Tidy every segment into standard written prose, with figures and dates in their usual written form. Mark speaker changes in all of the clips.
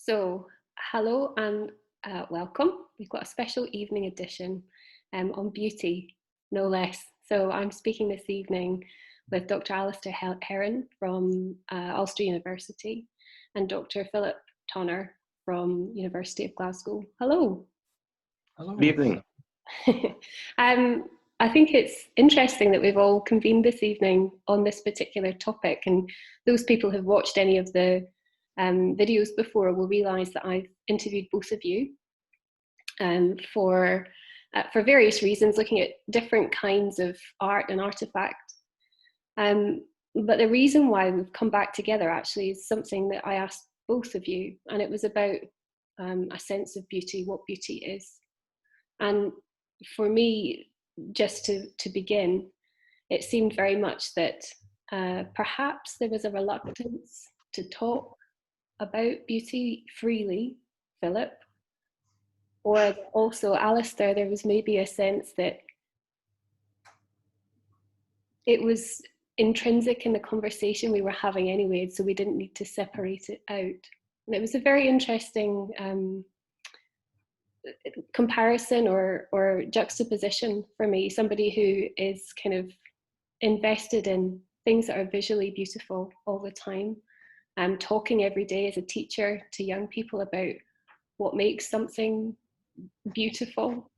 Speaker 1: So, hello and welcome. We've got a special evening edition on beauty, no less. So, I'm speaking this evening with Dr. Alastair Herron from Ulster University and Dr. Philip Tonner from University of Glasgow. Hello.
Speaker 2: Good
Speaker 3: Hello.
Speaker 2: evening.
Speaker 1: I think it's interesting that we've all convened this evening on this particular topic, and those people who've watched any of the videos before will realise that I've interviewed both of you for various reasons, looking at different kinds of art and artefact. But the reason why we've come back together actually is something that I asked both of you, and it was about a sense of beauty, what beauty is. And for me, just to begin, it seemed very much that perhaps there was a reluctance to talk about beauty freely, Philip, or also Alastair, there was maybe a sense that it was intrinsic in the conversation we were having anyway, so we didn't need to separate it out. And it was a very interesting comparison or juxtaposition for me, somebody who is kind of invested in things that are visually beautiful all the time. Talking every day as a teacher to young people about what makes something beautiful,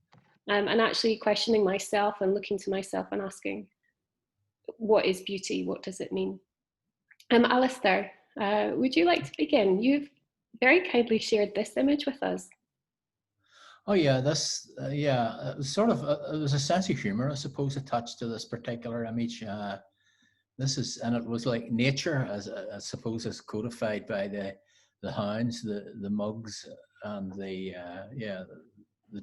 Speaker 1: and actually questioning myself and looking to myself and asking, what is beauty? What does it mean? Alastair, would you like to begin? You've very kindly shared this image with us.
Speaker 3: Oh yeah, this it was sort of it was a sense of humor, I suppose, attached to this particular image. And it was like nature, as I suppose, is codified by the hounds, the mugs, and the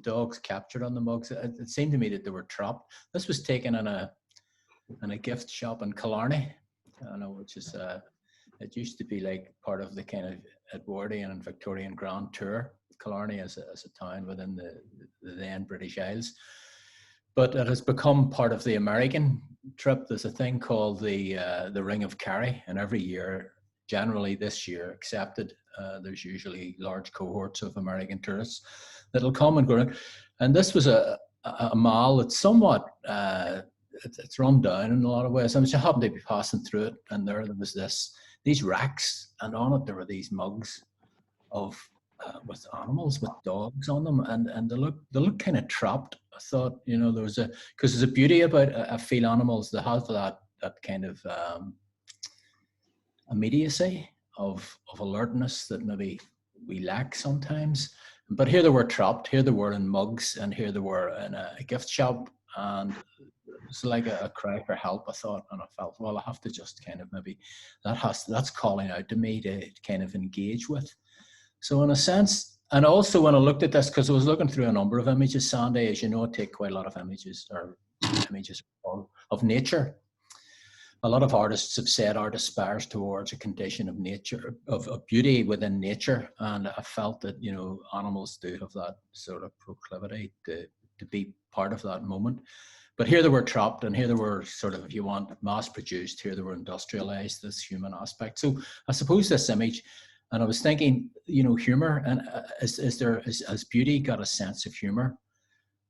Speaker 3: dogs captured on the mugs. It seemed to me that they were trapped. This was taken in a gift shop in Killarney, which is it used to be like part of the kind of Edwardian and Victorian Grand Tour. Killarney as a town within the then British Isles, but it has become part of the American trip. There's a thing called the Ring of Kerry, and every year, generally this year accepted, there's usually large cohorts of American tourists that'll come and go. And this was a mall that's somewhat it's run down in a lot of ways. I just happened to be passing through it, and there was these racks, and on it there were these mugs of with animals, with dogs on them, and they look kind of trapped. I thought, because there's a beauty about I feel animals that have that kind of immediacy of alertness that maybe we lack sometimes. But here they were trapped. Here they were in mugs, and here they were in a gift shop, and it's like a cry for help, I thought, and I felt, well, I have to just kind of maybe that's calling out to me to kind of engage with. So in a sense, and also when I looked at this, because I was looking through a number of images, Sandy, as you know, I take quite a lot of images of nature. A lot of artists have said art aspires towards a condition of nature, of beauty within nature, and I felt that, animals do have that sort of proclivity to be part of that moment. But here they were trapped, and here they were sort of, if you want, mass-produced. Here they were industrialized, this human aspect. So I suppose this image, and I was thinking, humor, and has beauty got a sense of humor?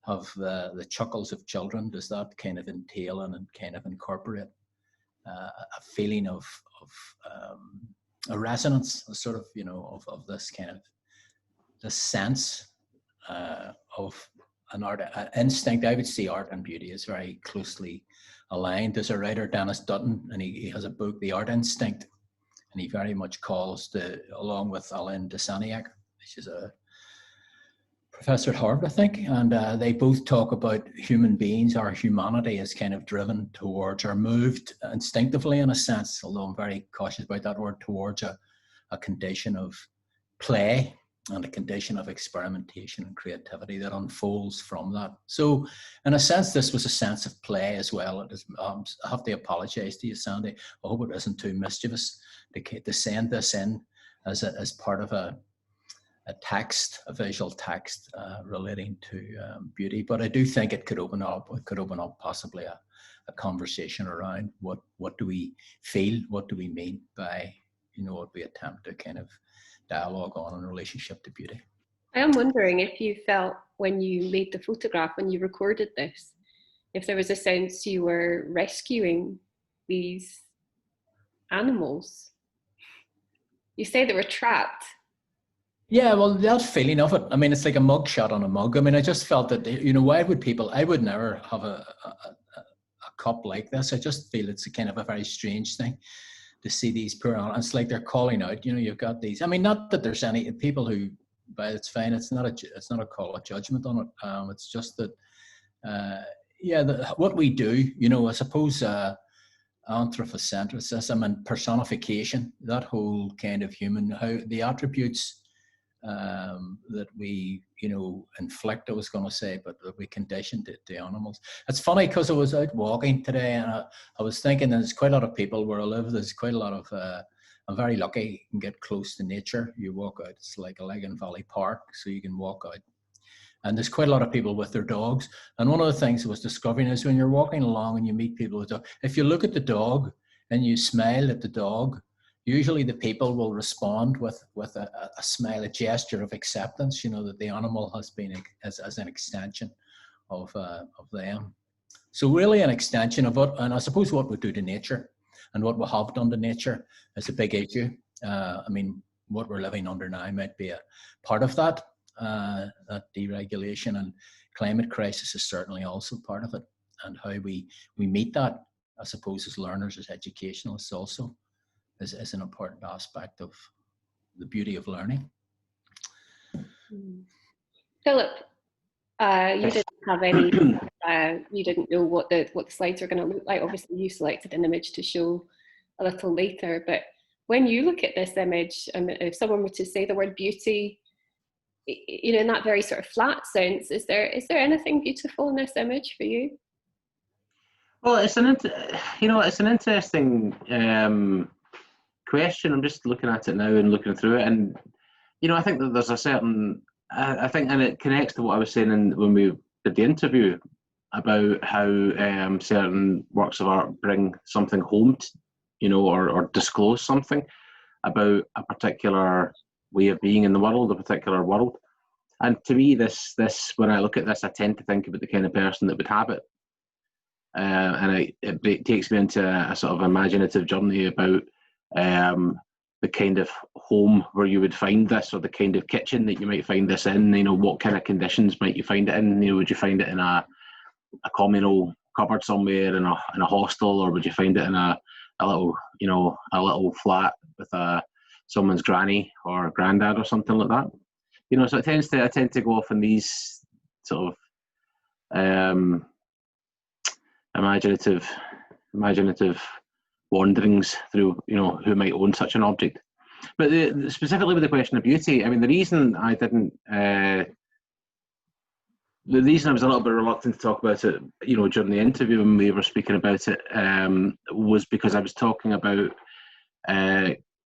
Speaker 3: Have the chuckles of children, does that kind of entail and kind of incorporate a feeling of a resonance, a sort of, of this kind of, this sense of an instinct? I would see art and beauty as very closely aligned. There's a writer, Dennis Dutton, and he has a book, The Art Instinct, and he very much calls along with Alain de Saniac, which is a professor at Harvard, I think, and they both talk about human beings, our humanity is kind of driven towards, or moved instinctively in a sense, although I'm very cautious about that word, towards a condition of play and a condition of experimentation and creativity that unfolds from that. So in a sense, this was a sense of play as well. It is, I have to apologize to you, Sandy. I hope it isn't too mischievous to send this in as part of a text, a visual text relating to beauty. But I do think it could open up possibly a conversation around what do we feel, what do we mean by what we attempt to kind of dialogue on in relationship to beauty.
Speaker 1: I am wondering if you felt when you made the photograph, when you recorded this, if there was a sense you were rescuing these animals. You say they were trapped.
Speaker 3: Yeah, well, that feeling of it. I mean, it's like a mug shot on a mug. I mean, I just felt that, why would people, I would never have a cup like this. I just feel it's a kind of a very strange thing to see these poor animals. It's like they're calling out, you've got these. I mean, not that there's any people who, but it's fine. It's not a call of judgment on it. It's just that, what we do, I suppose, anthropocentrism and personification, that whole kind of human, how the attributes that we, inflict, I was going to say, but that we condition to animals. It's funny because I was out walking today and I was thinking there's quite a lot of people where I live, there's quite a lot of, I'm very lucky you can get close to nature. You walk out, it's like a Legan Valley Park, so you can walk out. And there's quite a lot of people with their dogs. And one of the things I was discovering is when you're walking along and you meet people with dogs, if you look at the dog and you smile at the dog, usually the people will respond with a smile, a gesture of acceptance, that the animal has been as an extension of them. So really an extension of it. And I suppose what we do to nature and what we have done to nature is a big issue. I mean, what we're living under now might be a part of that. That deregulation and climate crisis is certainly also part of it, and how we meet that, I suppose, as learners, as educationalists also is an important aspect of the beauty of learning.
Speaker 1: Philip, you didn't have any, you didn't know what the slides were going to look like. Obviously you selected an image to show a little later, but when you look at this image, and if someone were to say the word beauty, in that very sort of flat sense, is there anything beautiful in this image for you?
Speaker 2: Well, it's an interesting question. I'm just looking at it now and looking through it, and I think that there's a certain, I think, and it connects to what I was saying when we did the interview about how certain works of art bring something home, or disclose something about a particular way of being in the world, a particular world. And to me, this when I look at this, I tend to think about the kind of person that would have it. And it takes me into a sort of imaginative journey about the kind of home where you would find this, or the kind of kitchen that you might find this in. What kind of conditions might you find it in? Would you find it in a communal cupboard somewhere in a hostel, or would you find it in a little flat with someone's granny or granddad or something like that? So I tend to go off in these sort of imaginative wanderings through, who might own such an object. But specifically with the question of beauty, I mean, the reason I was a little bit reluctant to talk about it, during the interview when we were speaking about it, was because I was talking about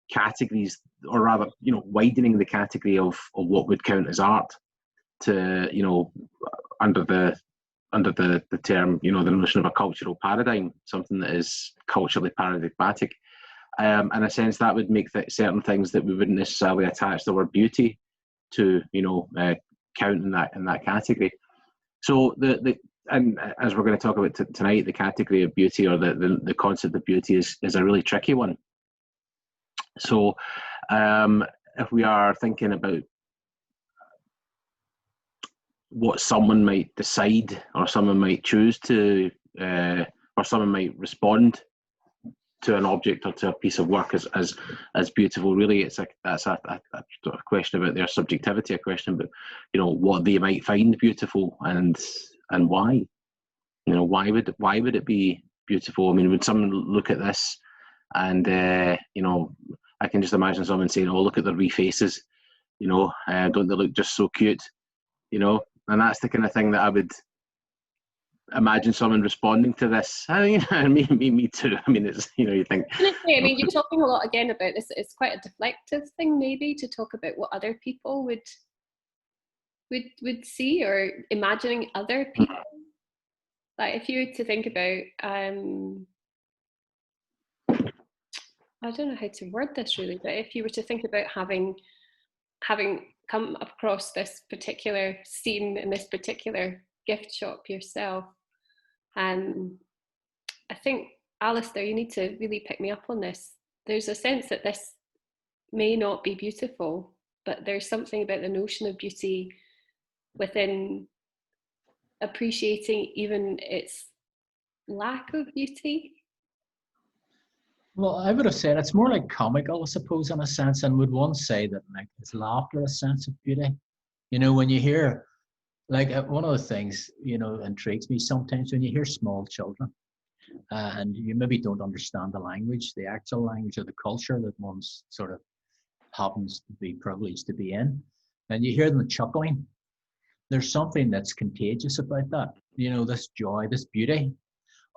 Speaker 2: categories, or rather, widening the category of what would count as art to, under the term, the notion of a cultural paradigm, something that is culturally paradigmatic. In a sense, that would make certain things that we wouldn't necessarily attach the word beauty to, count in that category. So and as we're going to talk about tonight, the category of beauty, or the concept of beauty, is a really tricky one. So if we are thinking about what someone might decide, or someone might choose to, or someone might respond to an object or to a piece of work as beautiful, really, that's a question about their subjectivity, a question about what they might find beautiful, and why. Why would it be beautiful? I mean, would someone look at this and I can just imagine someone saying, "Oh, look at their wee faces, don't they look just so cute?" And that's the kind of thing that I would imagine someone responding to this. Me too. I mean, it's, you think.
Speaker 1: I mean, you're talking a lot again about this. It's quite a deflective thing, maybe, to talk about what other people would see, or imagining other people. Like, if you were to think about I don't know how to word this really, but if you were to think about having come across this particular scene in this particular gift shop yourself, I think, Alastair, you need to really pick me up on this. There's a sense that this may not be beautiful, but there's something about the notion of beauty within appreciating even its lack of beauty.
Speaker 3: Well, I would have said it's more like comical, I suppose, in a sense, and would one say that like is laughter a sense of beauty? You know, when you hear like one of the things intrigues me sometimes when you hear small children, and you maybe don't understand the language, the actual language or the culture that one's sort of happens to be privileged to be in, and you hear them chuckling. There's something that's contagious about that. You know, this joy, this beauty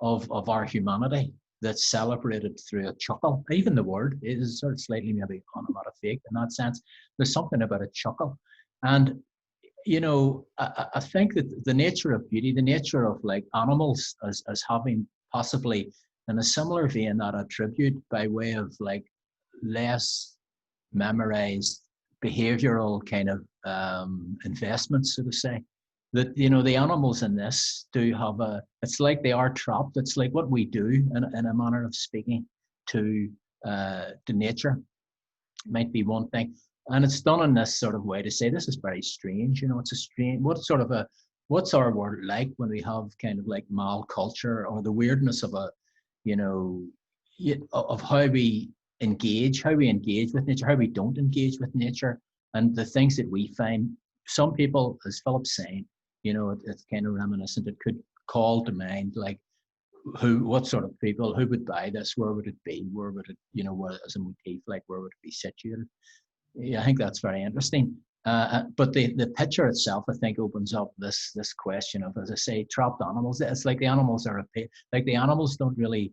Speaker 3: of our humanity that's celebrated through a chuckle. Even the word is sort of slightly maybe onomatopoeic in that sense. There's something about a chuckle. And, I think that the nature of beauty, the nature of like animals as having possibly in a similar vein that attribute by way of like less memorized behavioral kind of investments, so to say, that the animals in this do have it's like they are trapped. It's like what we do in a manner of speaking to nature might be one thing, and it's done in this sort of way to say this is very strange. It's a strange, what's our world like when we have kind of like mal culture, or the weirdness of of how we engage with nature, how we don't engage with nature, and the things that we find. Some people, as Philip's saying, it's kind of reminiscent. It could call to mind like what sort of people, who would buy this, where would it be, where would it, where, as a motif, like where would it be situated? Yeah, I think that's very interesting. But the picture itself, I think, opens up this question of, as I say, trapped animals. It's like the animals are like the animals don't really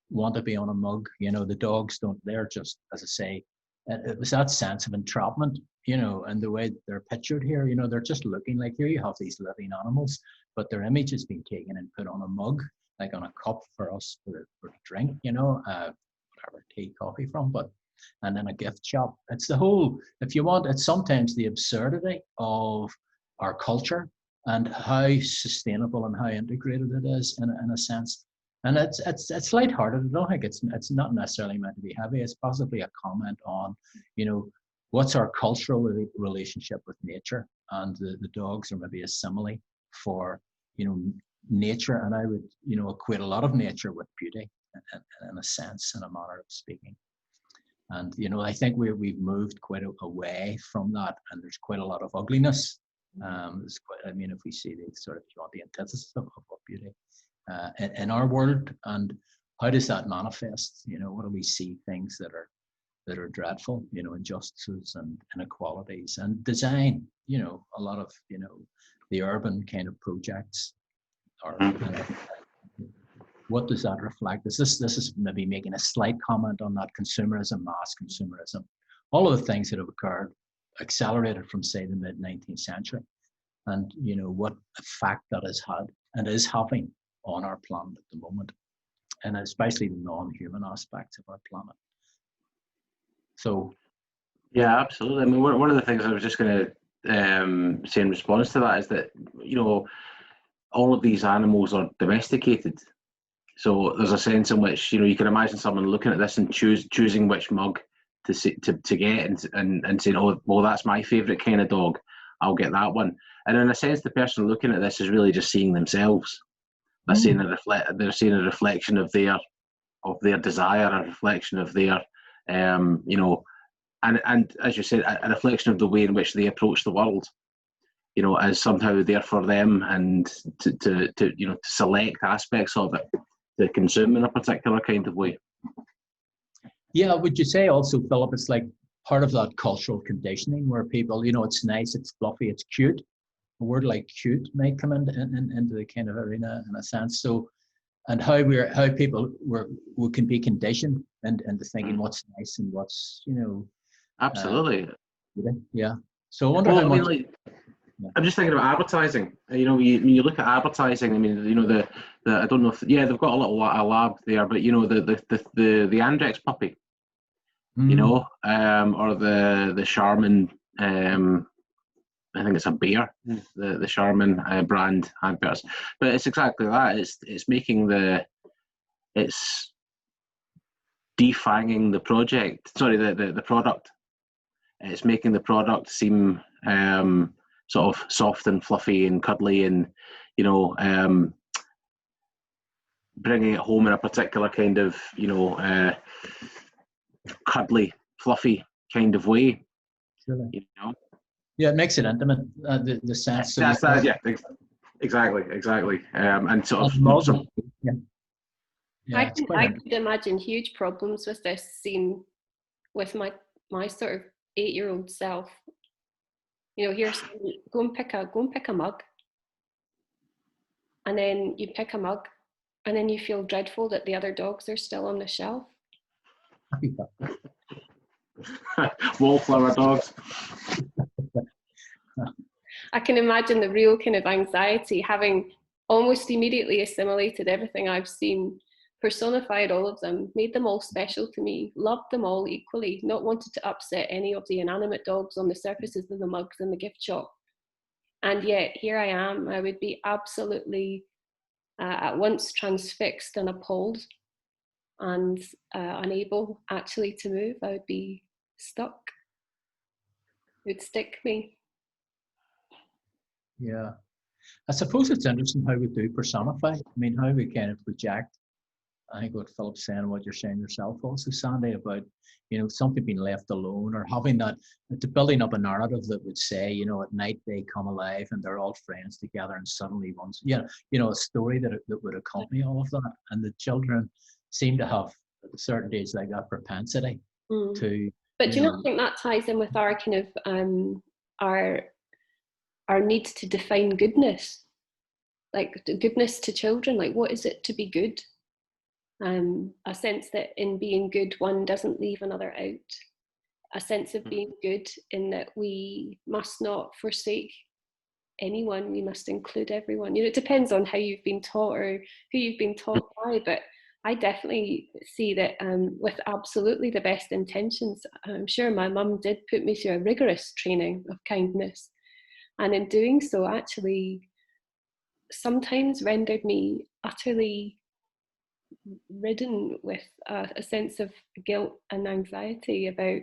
Speaker 3: want to be on a mug. The dogs don't. They're just, as I say, it was that sense of entrapment, and the way they're pictured here. They're just looking like, here you have these living animals, but their image has been taken and put on a mug, like on a cup for us for a drink, whatever, tea, coffee from, and in a gift shop. It's the whole, if you want, it's sometimes the absurdity of our culture and how sustainable and how integrated it is in a sense. And it's lighthearted. I don't think it's not necessarily meant to be heavy. It's possibly a comment on, what's our cultural relationship with nature, and the dogs are maybe a simile for, nature. And I would, equate a lot of nature with beauty in a sense, in a manner of speaking. And, I think we've moved quite away from that, and there's quite a lot of ugliness. There's quite, if we see the sort of, the antithesis of beauty in our world, and how does that manifest? What do we see? Things that are dreadful, injustices and inequalities, and design. A lot of the urban kind of projects are. What does that reflect? This is maybe making a slight comment on that consumerism, mass consumerism, all of the things that have occurred, accelerated from, say, the mid-19th century, and what effect that has had and is having on our planet at the moment, and especially the non-human aspects of our planet. So,
Speaker 2: yeah, absolutely. I mean, one of the things I was just going to say in response to that is that all of these animals are domesticated. So there's a sense in which you can imagine someone looking at this and choosing which mug to get and saying, oh, well, that's my favourite kind of dog, I'll get that one. And in a sense, the person looking at this is really just seeing themselves. They're seeing a reflection of their desire, a reflection of their and as you said, a reflection of the way in which they approach the world. As somehow there for them, and to select aspects of it to consume in a particular kind of way.
Speaker 3: Yeah, would you say also, Philip, it's like part of that cultural conditioning where people, it's nice, it's fluffy, it's cute. A word like cute might come into the kind of arena in a sense. So, and how people can be conditioned into thinking what's nice and what's
Speaker 2: Absolutely.
Speaker 3: Yeah. So I wonder how much.
Speaker 2: I'm just thinking about advertising. When you look at advertising, I mean, the I don't know if they've got a lab there, but the Andrex puppy, you know, or the Charmin. I think it's a beer, the Charmin brand adverts. But it's exactly that. It's making it's defanging the project. Sorry, the product. It's making the product seem sort of soft and fluffy and cuddly, and you know, bringing it home in a particular kind of, you know, cuddly, fluffy kind of way.
Speaker 3: Surely.
Speaker 2: You know.
Speaker 3: Yeah, it makes it intimate. The sense.
Speaker 2: That's that. Yeah, exactly. And sort of
Speaker 3: yeah.
Speaker 1: I could imagine huge problems with this scene with my sort of 8-year-old self. You know, here's go and pick a mug, and then you pick a mug, and then you feel dreadful that the other dogs are still on the shelf.
Speaker 2: Wallflower dogs.
Speaker 1: I can imagine the real kind of anxiety, having almost immediately assimilated everything I've seen, personified all of them, made them all special to me, loved them all equally, not wanted to upset any of the inanimate dogs on the surfaces of the mugs in the gift shop. And yet here I am. I would be absolutely at once transfixed and appalled and unable actually to move. I would be stuck. It would stick me.
Speaker 3: Yeah. I suppose it's interesting how we do personify. I mean, how we kind of project. I think what Philip's saying, what you're saying yourself also, Sandy, about, you know, something being left alone, or having that, building up a narrative that would say, you know, at night they come alive and they're all friends together, and suddenly once, you know, a story that would accompany all of that. And the children seem to have, at certain days, like that propensity to.
Speaker 1: But do you not think that ties in with our kind of our need to define goodness, like goodness to children? Like, what is it to be good? A sense that in being good, one doesn't leave another out. A sense of being good in that we must not forsake anyone, we must include everyone. You know, it depends on how you've been taught or who you've been taught by, but I definitely see that with absolutely the best intentions. I'm sure my mum did put me through a rigorous training of kindness, and in doing so actually sometimes rendered me utterly ridden with a sense of guilt and anxiety about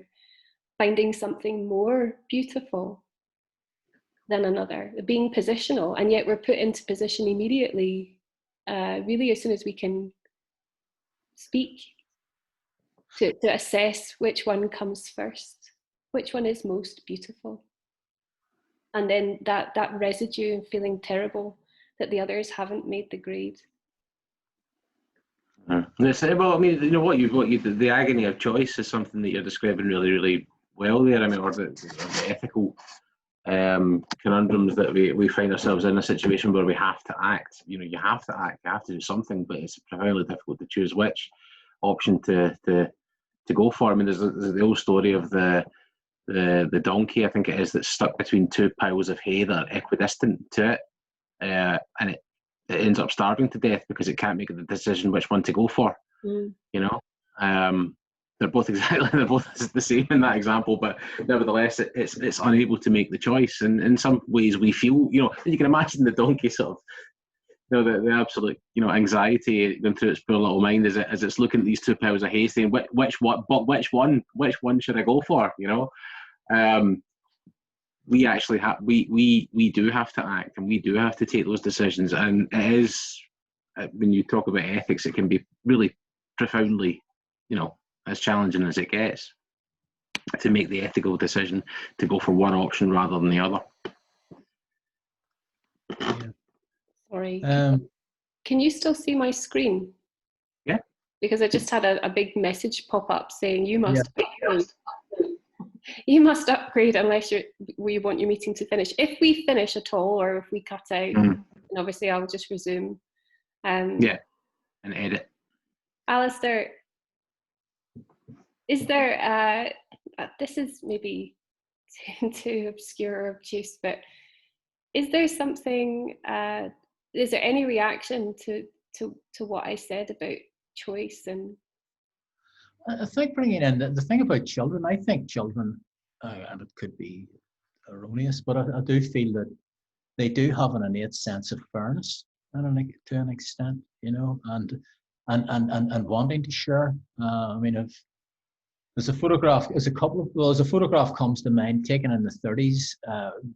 Speaker 1: finding something more beautiful than another, being positional, and yet we're put into position immediately, really as soon as we can speak, to assess which one comes first, which one is most beautiful. And then that residue and feeling terrible that the others haven't made the grade.
Speaker 2: Well, I mean, you know, the agony of choice is something that you're describing really, really well there. I mean, or the ethical conundrums that we find ourselves in a situation where we have to act. You know, you have to act, you have to do something, but it's profoundly difficult to choose which option to go for. I mean, there's the old story of the donkey, I think it is, that's stuck between two piles of hay that are equidistant to it, and it ends up starving to death because it can't make the decision which one to go for. You know, they're both the same in that example, but nevertheless, it's unable to make the choice. And in some ways, we feel, you know, you can imagine the donkey sort of, you know, the absolute, you know, anxiety going through its poor little mind as it's looking at these two piles of hay, saying which one should I go for? You know. We actually have we do have to act, and we do have to take those decisions, and it is, when you talk about ethics, it can be really profoundly, you know, as challenging as it gets to make the ethical decision to go for one option rather than the other.
Speaker 3: Yeah.
Speaker 1: Sorry, can you still see my screen?
Speaker 2: Yeah,
Speaker 1: because I just had a big message pop up saying you must upgrade. You must upgrade unless we want your meeting to finish. If we finish at all, or if we cut out, and obviously I'll just resume.
Speaker 2: Yeah, and edit.
Speaker 1: Alastair, is there, this is maybe too obscure or obtuse, but is there something, is there any reaction to what I said about choice? And
Speaker 3: I think bringing in the thing about children, I think children, and it could be erroneous, but I do feel that they do have an innate sense of fairness, to an extent, and wanting to share. I mean, if there's a photograph, there's a photograph comes to mind taken in the 30s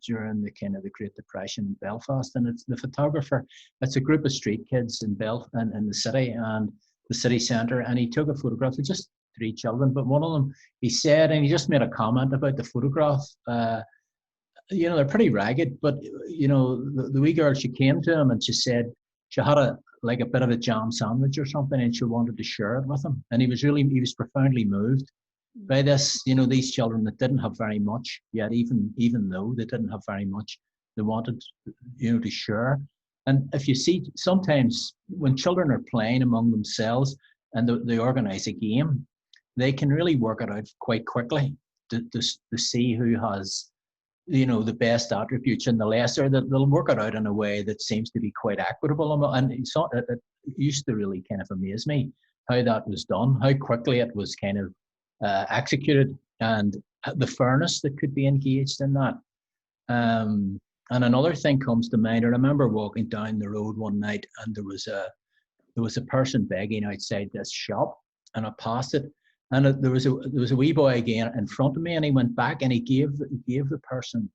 Speaker 3: during the kind of the Great Depression in Belfast, and it's the photographer. It's a group of street kids in the city and the city centre, and he took a photograph of just 3 children, but one of them, he said, and he just made a comment about the photograph. They're pretty ragged, but the wee girl, she came to him and she said she had a bit of a jam sandwich or something, and she wanted to share it with him, and he was profoundly moved by this. These children that didn't have very much, yet even though they didn't have very much, they wanted to share. And if you see, sometimes when children are playing among themselves and they organize a game, they can really work it out quite quickly to see who has the best attributes and the lesser. That they'll work it out in a way that seems to be quite equitable. And it used to really kind of amaze me how that was done, how quickly it was kind of executed, and the fairness that could be engaged in that. And another thing comes to mind. I remember walking down the road one night, and there was a person begging outside this shop, and I passed it, and there was a wee boy again in front of me, and he went back and he gave the person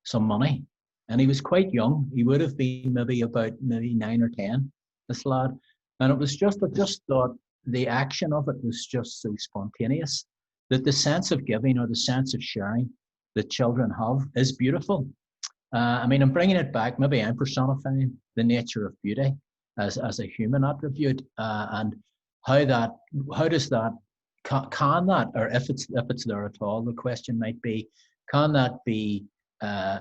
Speaker 3: some money, and he was quite young. He would have been maybe 9 or 10, this lad, and it was just, I just thought the action of it was just so spontaneous that the sense of giving or the sense of sharing that children have is beautiful. I'm bringing it back. Maybe I'm personifying the nature of beauty as a human attribute, and how does that, can that, or if it's there at all, the question might be, can that be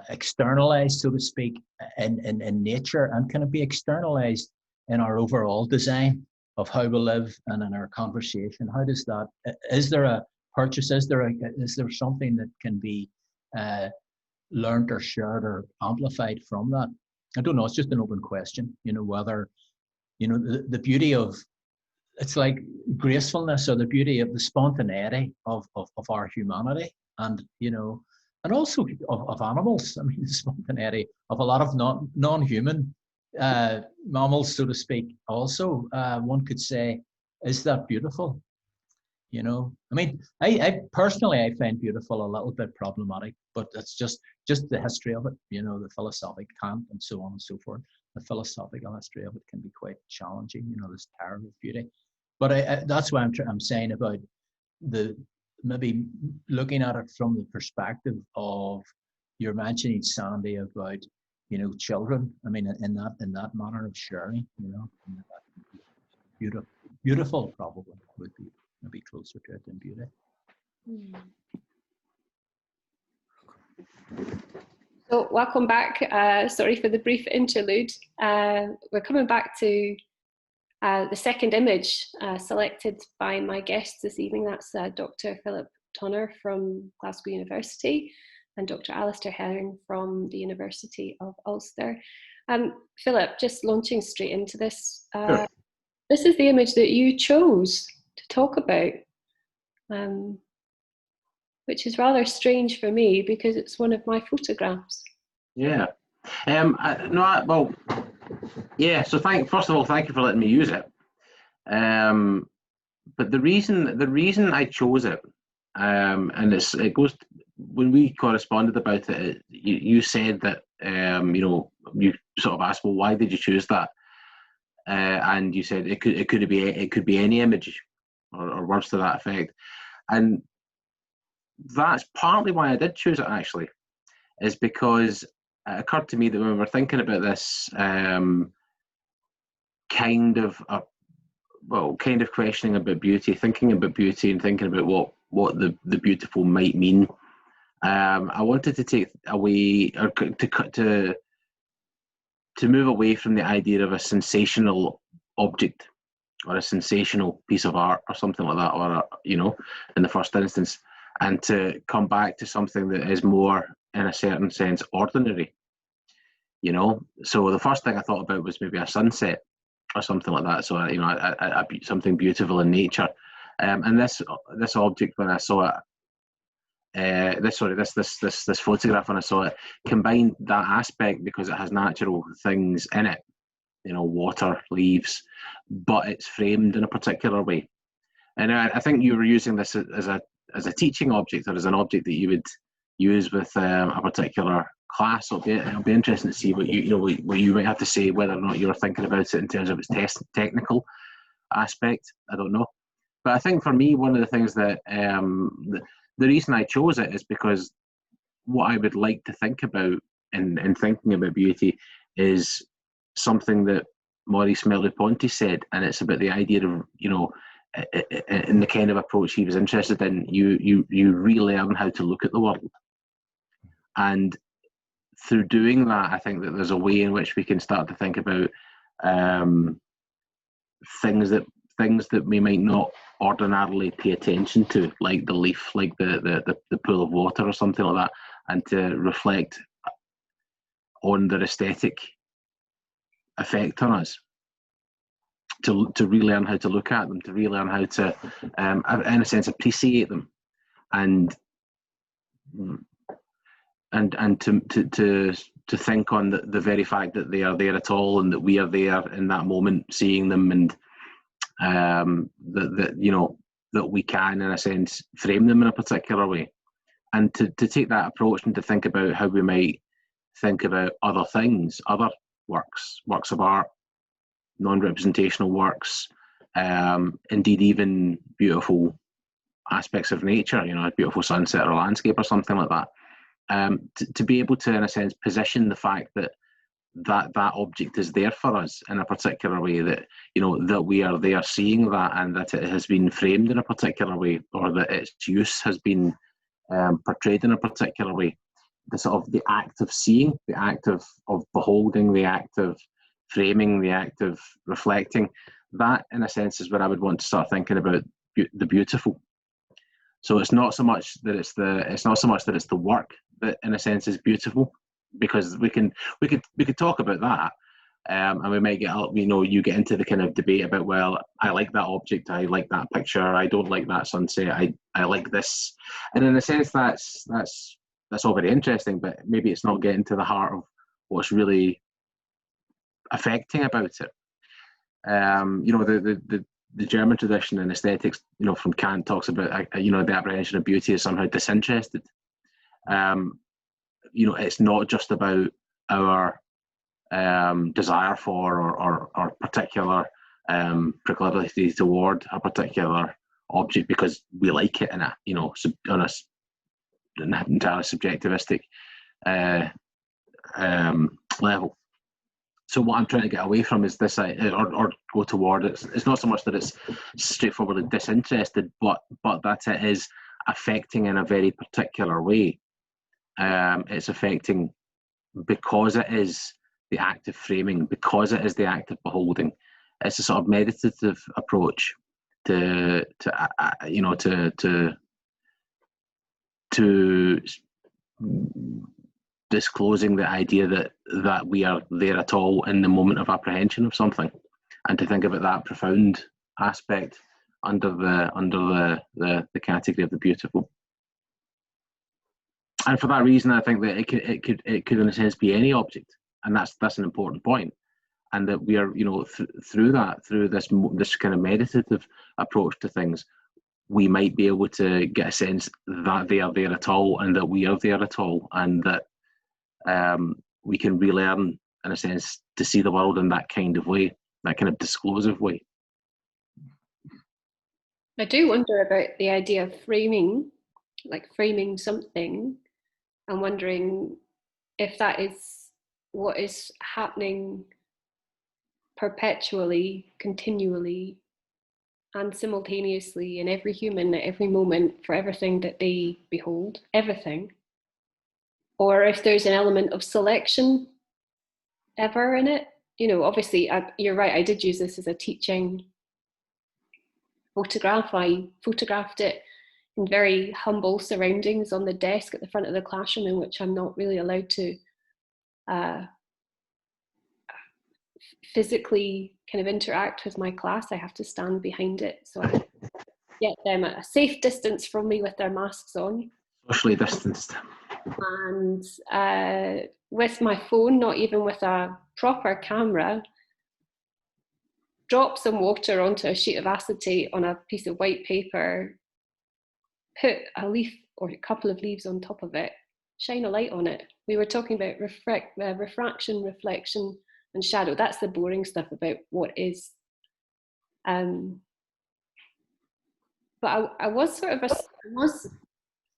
Speaker 3: externalized, so to speak, in nature, and can it be externalized in our overall design of how we live and in our conversation? How does that, is there a purchase, is there something that can be learned or shared or amplified from that? I don't know, it's just an open question, whether, the beauty of, it's like gracefulness, or the beauty of the spontaneity of our humanity, and, and also of animals. The spontaneity of a lot of non-human mammals, so to speak, also, one could say, is that beautiful? I personally, I find beautiful a little bit problematic, but that's just the history of it, the philosophic Kant and so on and so forth. The philosophical history of it can be quite challenging, this terror of beauty. But that's why I'm saying about maybe looking at it from the perspective of, you're mentioning, Sandy, about children. In that manner of sharing, beautiful probably would be maybe closer to it than beauty.
Speaker 1: So welcome back. Sorry for the brief interlude. We're coming back to the second image selected by my guests this evening. That's Dr. Philip Tonner from Glasgow University and Dr. Alastair Herron from the University of Ulster. Philip, just launching straight into this,
Speaker 2: Sure.
Speaker 1: This is the image that you chose to talk about, which is rather strange for me because it's one of my photographs.
Speaker 2: Yeah. So first of all, thank you for letting me use it. But the reason I chose it, and it goes, when we corresponded about it, you said that you sort of asked, well, why did you choose that? And you said it could be any image or words to that effect, and that's partly why I did choose it, actually, is because it occurred to me that when we were thinking about this kind of questioning about beauty, thinking about beauty and thinking about what the beautiful might mean, I wanted to take away, or to move away from the idea of a sensational object or a sensational piece of art or something like that, or in the first instance, and to come back to something that is more, in a certain sense, ordinary. So the first thing I thought about was maybe a sunset or something like that. So something beautiful in nature. And this object, when I saw it, this photograph, when I saw it, combined that aspect because it has natural things in it, water, leaves, but it's framed in a particular way. And I think you were using this as a teaching object, or as an object that you would use with a particular class. It'll be interesting to see what you might have to say, whether or not you're thinking about it in terms of its technical aspect. I don't know, but I think for me, one of the things that the reason I chose it is because what I would like to think about in thinking about beauty is something that Maurice Merleau-Ponty said, and it's about the idea of, in the kind of approach he was interested in, you relearn how to look at the world. And through doing that, I think that there's a way in which we can start to think about things that we might not ordinarily pay attention to, like the leaf, like the pool of water or something like that, and to reflect on their aesthetic effect on us. To relearn how to look at them, to relearn how to, in a sense, appreciate them, and to think on the very fact that they are there at all, and that we are there in that moment, seeing them, and that we can, in a sense, frame them in a particular way, and to take that approach and to think about how we might think about other things, other works of art, non-representational works, indeed even beautiful aspects of nature, a beautiful sunset or a landscape or something like that, to be able to, in a sense, position the fact that object is there for us in a particular way, that that we are there seeing that, and that it has been framed in a particular way, or that its use has been portrayed in a particular way. The act of seeing, the act of beholding, the act of framing, the act of reflecting, that in a sense is where I would want to start thinking about the beautiful. So it's not so much that it's the work that in a sense is beautiful, because we could talk about that, and we might get you get into the kind of debate about, well, I like that object, I like that picture, I don't like that sunset, I like this, and in a sense that's all very interesting, but maybe it's not getting to the heart of what's really affecting about it. The German tradition in aesthetics, from Kant, talks about the apprehension of beauty as somehow disinterested. It's not just about our desire for or particular proclivity toward a particular object because we like it on an entirely subjectivistic level. So what I'm trying to get away from is this, or go toward it. It's not so much that it's straightforwardly disinterested, but that it is affecting in a very particular way. It's affecting because it is the act of framing, because it is the act of beholding. It's a sort of meditative approach to disclosing the idea that we are there at all in the moment of apprehension of something, and to think about that profound aspect under the category of the beautiful. And for that reason, I think that it could in a sense be any object, and that's an important point. And that we are, through this kind of meditative approach to things, we might be able to get a sense that they are there at all, and that we are there at all, and that we can relearn, in a sense, to see the world in that kind of way, that kind of disclosive way.
Speaker 1: I do wonder about the idea of framing, like framing something, and wondering if that is what is happening perpetually, continually, and simultaneously in every human at every moment for everything that they behold, everything. Or if there's an element of selection ever in it. Obviously, you're right, I did use this as a teaching photograph. I photographed it in very humble surroundings on the desk at the front of the classroom, in which I'm not really allowed to physically kind of interact with my class. I have to stand behind it. So get them at a safe distance from me with their masks on.
Speaker 2: Socially distanced.
Speaker 1: And with my phone, not even with a proper camera, drop some water onto a sheet of acetate on a piece of white paper, put a leaf or a couple of leaves on top of it, shine a light on it. We were talking about refraction, reflection, and shadow. That's the boring stuff about what is. But I was sort of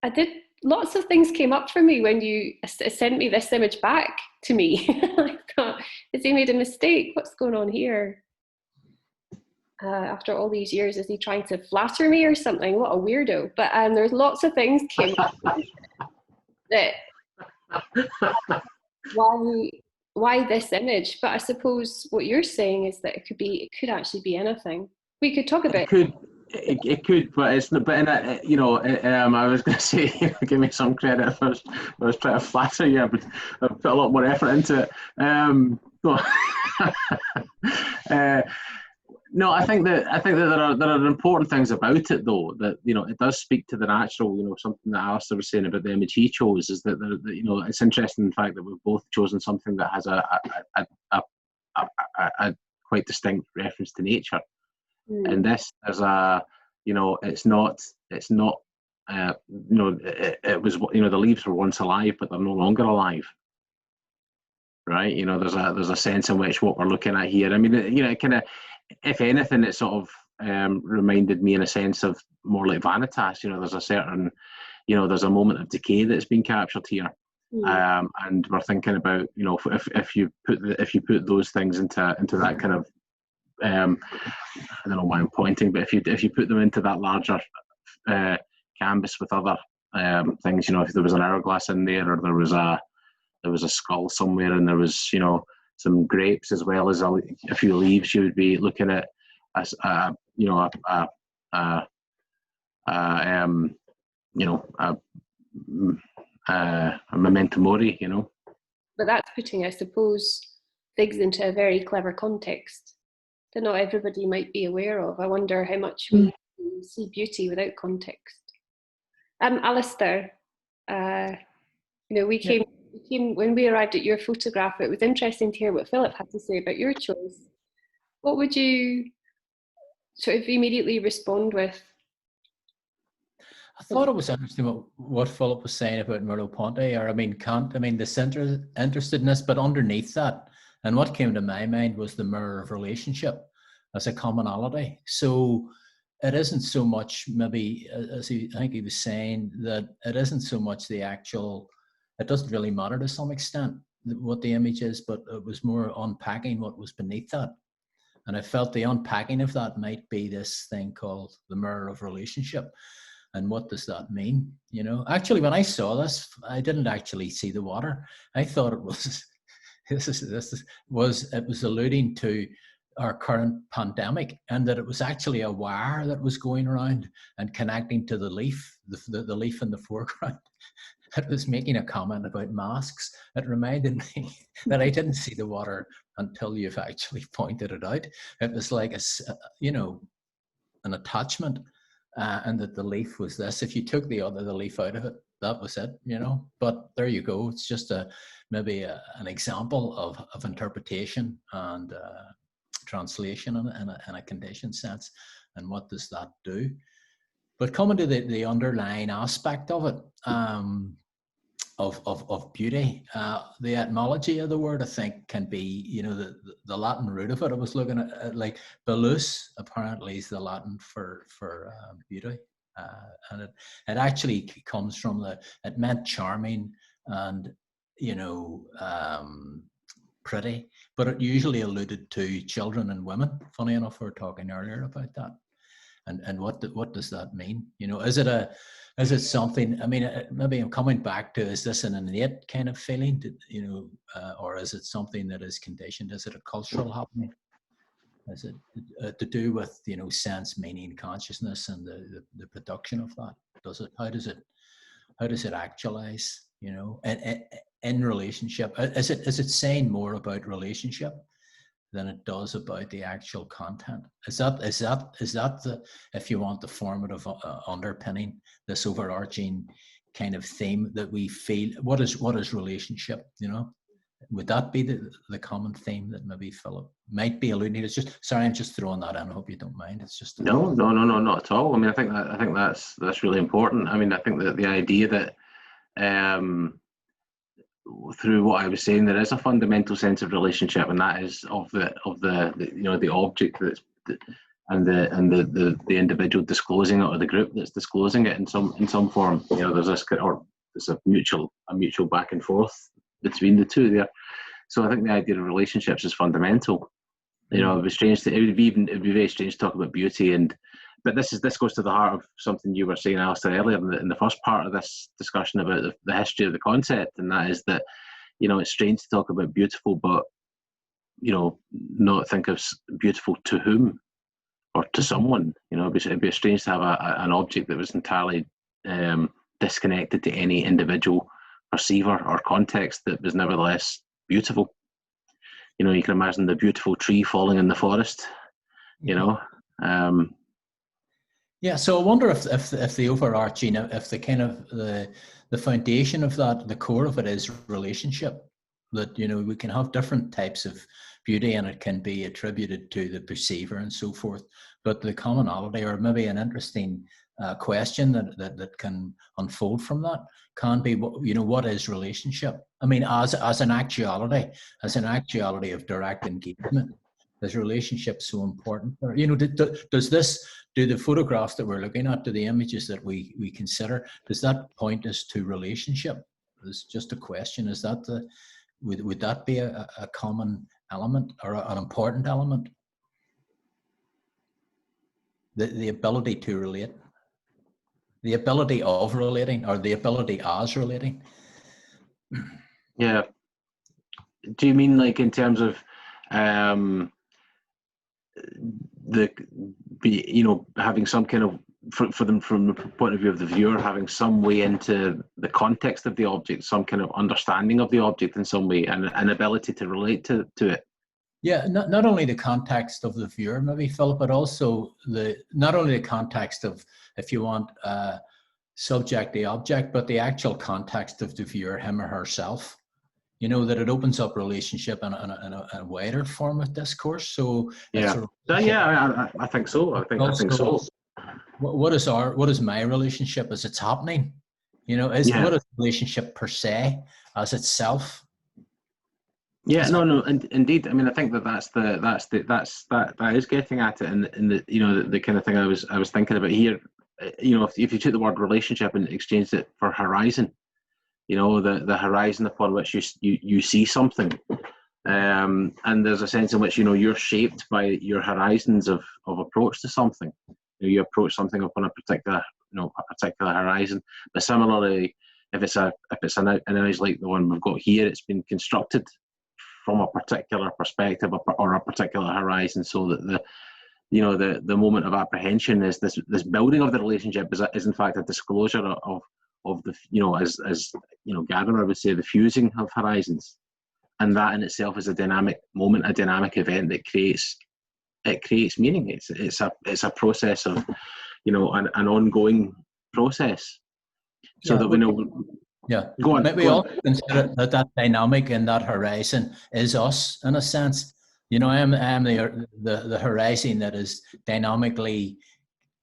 Speaker 1: I did, lots of things came up for me when you sent me this image back to me. I thought, has he made a mistake? What's going on here? After all these years, is he trying to flatter me or something? What a weirdo. But there's lots of things came up that why this image? But I suppose what you're saying is that it could actually be anything. We could talk about
Speaker 2: it could, but it's not. But in a, you know, I was going to say, give me some credit if I was trying to flatter you, but I put a lot more effort into it. No, I think that there are important things about it, though. That, you know, it does speak to the natural. You know, something that Alastair was saying about the image he chose is that you know, it's interesting, in fact, that we've both chosen something that has a quite distinct reference to nature. And this, there's a, you know, it's not. You know, it was, you know, the leaves were once alive, but they're no longer alive. Right? You know, there's a sense in which what we're looking at here. I mean, you know, it kind of, if anything, it sort of reminded me in a sense of more like Vanitas. You know, there's a certain, you know, there's a moment of decay that's been captured here, and we're thinking about, you know, if you put those things into that kind of, I don't know why I'm pointing, but if you put them into that larger canvas with other things, you know, if there was an hourglass in there, or there was a skull somewhere, and there was, you know, some grapes as well as a few leaves, you would be looking at you know, a memento mori, you know.
Speaker 1: But that's putting, I suppose, things into a very clever context that not everybody might be aware of. I wonder how much we see beauty without context. Alastair, you know, we came when we arrived at your photograph. It was interesting to hear what Philip had to say about your choice. What would you sort of immediately respond with?
Speaker 3: I thought it was interesting what Philip was saying about Merleau-Ponty, or I mean Kant. I mean, this interestedness, but underneath that, and what came to my mind was the mirror of relationship as a commonality. So it isn't so much, maybe, I think he was saying, that it isn't so much the actual, it doesn't really matter to some extent what the image is, but it was more unpacking what was beneath that. And I felt the unpacking of that might be this thing called the mirror of relationship. And what does that mean? You know, actually, when I saw this, I didn't actually see the water. I thought it was, it was alluding to our current pandemic, and that it was actually a wire that was going around and connecting to the leaf, the leaf in the foreground. It was making a comment about masks. It reminded me that I didn't see the water until you've actually pointed it out. It was like you know, an attachment, and that the leaf was this. If you took the leaf out of it, that was it, you know. But there you go. It's just maybe an example of interpretation and translation in a conditioned sense. And what does that do? But coming to the underlying aspect of it, of beauty, the etymology of the word, I think, can be, you know, the Latin root of it. I was looking at like bellus, apparently, is the Latin for beauty, and it actually comes from it meant charming and, you know, pretty, but it usually alluded to children and women. Funny enough, we were talking earlier about that. And what does that mean? You know, is it something? I mean, maybe I'm coming back to, is this an innate kind of feeling, you know, or is it something that is conditioned? Is it a cultural happening? Is it to do with, you know, sense, meaning, consciousness, and the production of that? How does it actualize? You know, in relationship, is it saying more about relationship than it does about the actual content. Is that the, if you want, the formative underpinning, this overarching kind of theme that we feel? What is relationship? You know, would that be the common theme that maybe Philip might be alluding to? It's just, sorry, I'm just throwing that in. I hope you don't mind. It's just
Speaker 2: no, not at all. I mean, I think that's really important. I mean, I think that the idea that through what I was saying, there is a fundamental sense of relationship, and that is of the you know, the object that's and the individual disclosing it, or the group that's disclosing it in some form. You know, there's a mutual back and forth between the two there. So I think the idea of relationships is fundamental. You know, it would be very strange to talk about beauty, but this goes to the heart of something you were saying, Alastair, earlier in the first part of this discussion about the history of the concept, and that is that, you know, it's strange to talk about beautiful, but, you know, not think of beautiful to whom or to someone. You know, it'd be strange to have an object that was entirely disconnected to any individual perceiver or context that was nevertheless beautiful. You know, you can imagine the beautiful tree falling in the forest, you know.
Speaker 3: Yeah, so I wonder if the overarching, if the kind of the foundation of that, the core of it is relationship. That, you know, we can have different types of beauty and it can be attributed to the perceiver and so forth. But the commonality, or maybe an interesting question that can unfold from that, can be, you know, what is relationship? I mean, as an actuality of direct engagement, is relationship so important? Or, you know, do the photographs that we're looking at, do the images that we consider, does that point us to relationship? It's just a question. Is that would that be a common element, or an important element? The ability to relate, the ability of relating, or the ability as relating.
Speaker 2: Yeah. Do you mean like in terms of you know, having some kind of, for them from the point of view of the viewer, having some way into the context of the object, some kind of understanding of the object in some way, and an ability to relate to it?
Speaker 3: Yeah, not only the context of the viewer, maybe, Philip, but also not only the context of, if you want, subject, the object, but the actual context of the viewer, him or herself. You know, that it opens up relationship in a wider form of discourse. So
Speaker 2: yeah, I think so. I think so.
Speaker 3: What is my relationship as it's happening? You know, what is relationship per se as itself?
Speaker 2: Yeah, no, indeed. I mean, I think that is getting at it, and the, you know, the kind of thing I was thinking about here. You know, if you took the word relationship and exchanged it for horizon, you know, the horizon upon which you see something, and there's a sense in which, you know, you're shaped by your horizons of approach to something. You approach something upon a particular horizon. But similarly, if it's an image like the one we've got here, it's been constructed from a particular perspective or a particular horizon, so that the moment of apprehension is this building of the relationship is in fact a disclosure of the, you know, as you know, Gadamer would say, the fusing of horizons, and that in itself is a dynamic moment, a dynamic event that creates meaning. It's a process of, you know, an ongoing process, so that we know.
Speaker 3: Yeah, go on. Maybe all consider that dynamic in that horizon is us, in a sense. You know, I am the horizon that is dynamically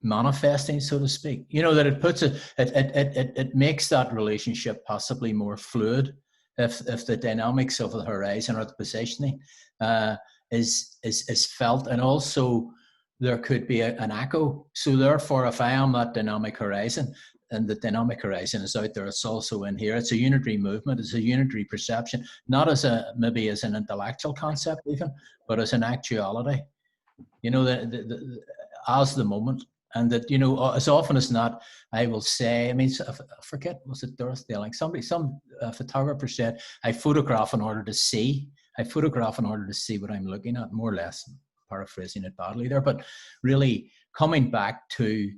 Speaker 3: manifesting, so to speak. You know, that it puts it makes that relationship possibly more fluid if the dynamics of the horizon or the positioning is felt, and also there could be an echo. So therefore, if I am that dynamic horizon, and the dynamic horizon is out there, it's also in here. It's a unitary movement. It's a unitary perception, not as maybe as an intellectual concept even, but as an actuality. You know, as the moment, and that, you know, as often as not, I will say, I mean, I forget, was it Dorothy Dilling? Some photographer said, I photograph in order to see. I photograph in order to see what I'm looking at, more or less, paraphrasing it badly there, but really coming back to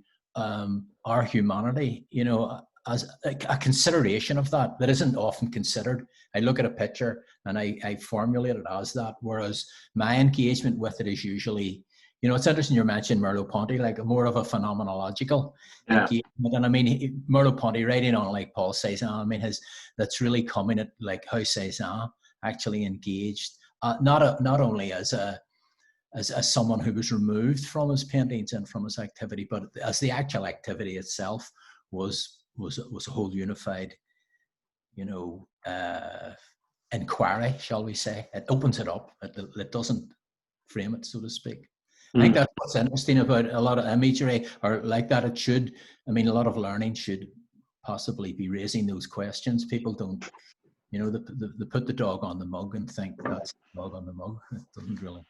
Speaker 3: our humanity. You know, as a consideration of that isn't often considered. I look at a picture and I formulate it as that, whereas my engagement with it is usually, it's interesting you mentioned Merleau-Ponty, like more of a phenomenological engagement. And I mean, Merleau-Ponty writing on like Paul Cézanne, I mean, that's really coming at like how Cézanne actually engaged, not only as someone who was removed from his paintings and from his activity, but as the actual activity itself was a whole unified, inquiry, shall we say. It opens it up. It doesn't frame it, so to speak. I think that's what's interesting about a lot of imagery, or like that. It should, a lot of learning should possibly be raising those questions. People don't, they put the dog on the mug and think that's the dog on the mug. It doesn't really.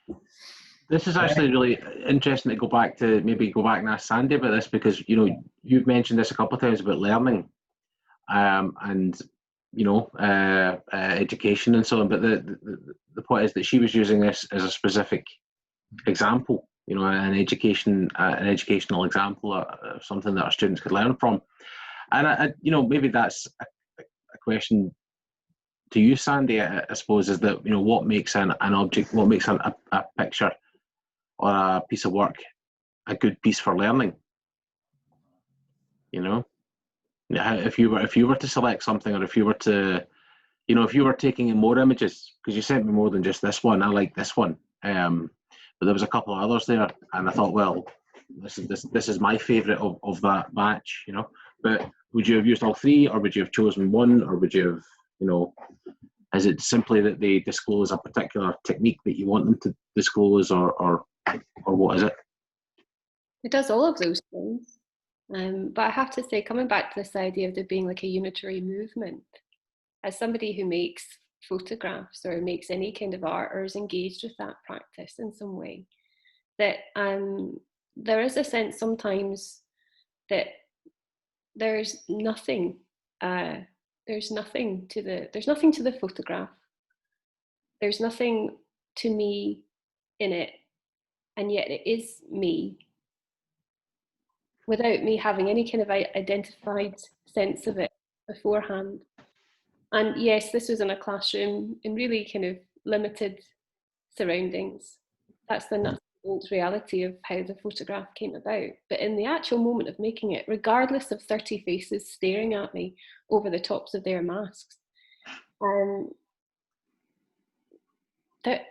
Speaker 2: This is actually really interesting to go back and ask Sandy about this, because you've mentioned this a couple of times about learning, and education and so on. But the point is that she was using this as a specific example, an educational example of something that our students could learn from. And maybe that's a question to you, Sandy. I suppose is that what makes an object, what makes a picture or a piece of work a good piece for learning? If you were to select something, or if you were to, if you were taking in more images, because you sent me more than just this one. I like this one, but there was a couple of others there, and I thought, well, this is my favourite of that batch, But would you have used all three, or would you have chosen one, or would you have, is it simply that they disclose a particular technique that you want them to disclose, or what is it?
Speaker 1: It does all of those things. But I have to say, coming back to this idea of there being like a unitary movement, as somebody who makes photographs or makes any kind of art or is engaged with that practice in some way, that there is a sense sometimes that there's nothing to the photograph. There's nothing to me in it, and yet it is me, without me having any kind of identified sense of it beforehand. And yes, this was in a classroom in really kind of limited surroundings. That's the nuts and bolts reality of how the photograph came about. But in the actual moment of making it, regardless of 30 faces staring at me over the tops of their masks, that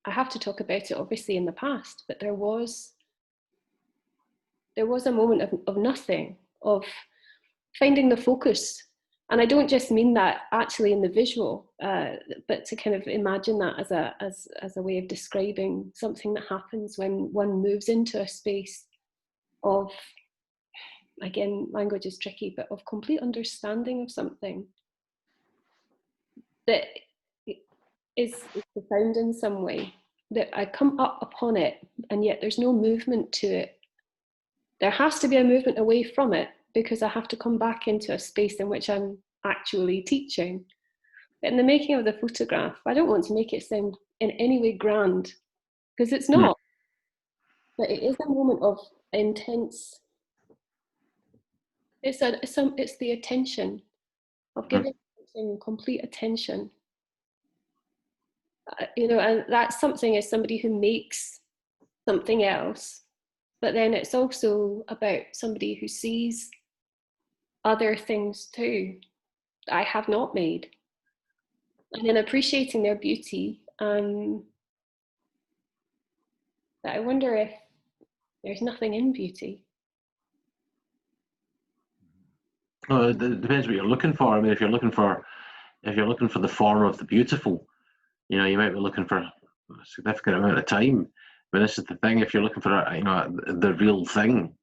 Speaker 1: I have to talk about it obviously in the past, but there was a moment of nothing, of finding the focus. And I don't just mean that actually in the visual, but to kind of imagine that as a way of describing something that happens when one moves into a space of, again, language is tricky, but of complete understanding of something that is profound in some way, that I come up upon it, and yet there's no movement to it. There has to be a movement away from it, because I have to come back into a space in which I'm actually teaching. But in the making of the photograph, I don't want to make it sound in any way grand, because it's not. But it is a moment of intense. It's the attention of giving something complete attention. And that's something as somebody who makes something else. But then it's also about somebody who sees other things too that I have not made, and then appreciating their beauty. That I wonder if there's nothing in beauty.
Speaker 2: Well, it depends what you're looking for. I mean, if you're looking for the form of the beautiful, you might be looking for a significant amount of time. But this is the thing: if you're looking for the real thing,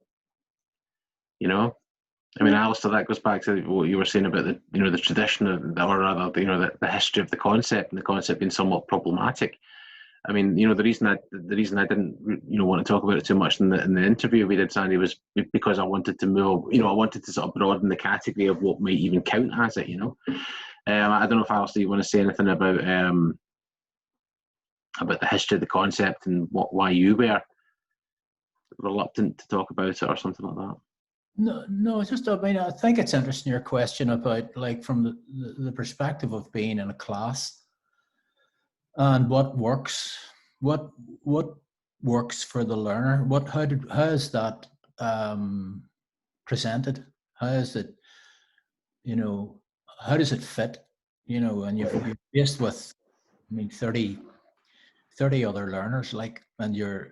Speaker 2: I mean, Alastair, that goes back to what you were saying about the tradition of, or rather, the history of the concept, and the concept being somewhat problematic. I mean, the reason I didn't want to talk about it too much in the interview we did, Sandy, was because I wanted to move. I wanted to sort of broaden the category of what might even count as it. I don't know if Alastair, you want to say anything about the history of the concept and why you were reluctant to talk about it or something like that.
Speaker 3: No, just, I mean, I think it's interesting, your question about, like, from the perspective of being in a class and what works, what works for the learner. How is that presented? How is it, you know, how does it fit? You know, and you're faced with, I mean, 30 other learners, like, and you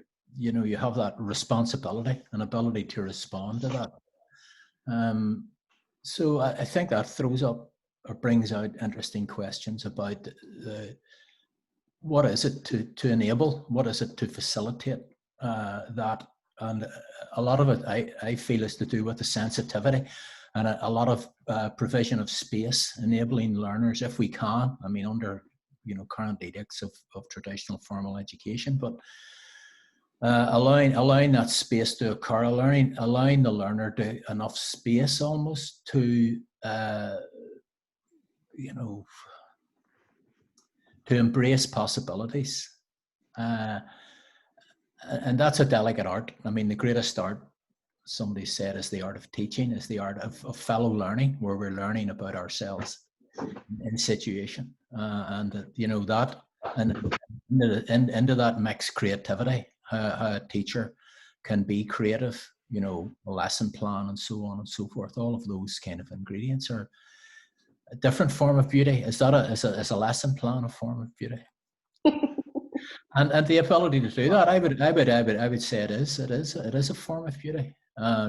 Speaker 3: have that responsibility and ability to respond to that. So I think that throws up or brings out interesting questions about what is it to enable, what is it to facilitate that, and a lot of it I feel is to do with the sensitivity and a lot of provision of space, enabling learners, if we can, I mean, under current edicts of traditional formal education, but allowing that space to occur, allowing the learner to enough space almost to to embrace possibilities, and that's a delicate art. I mean, the greatest art, somebody said, is the art of teaching, is the art of fellow learning, where we're learning about ourselves in situation, and that, and into that mixed creativity, how a teacher can be creative, a lesson plan and so on and so forth. All of those kind of ingredients are a different form of beauty. Is a lesson plan a form of beauty? and the ability to do that, I would say it is a form of beauty.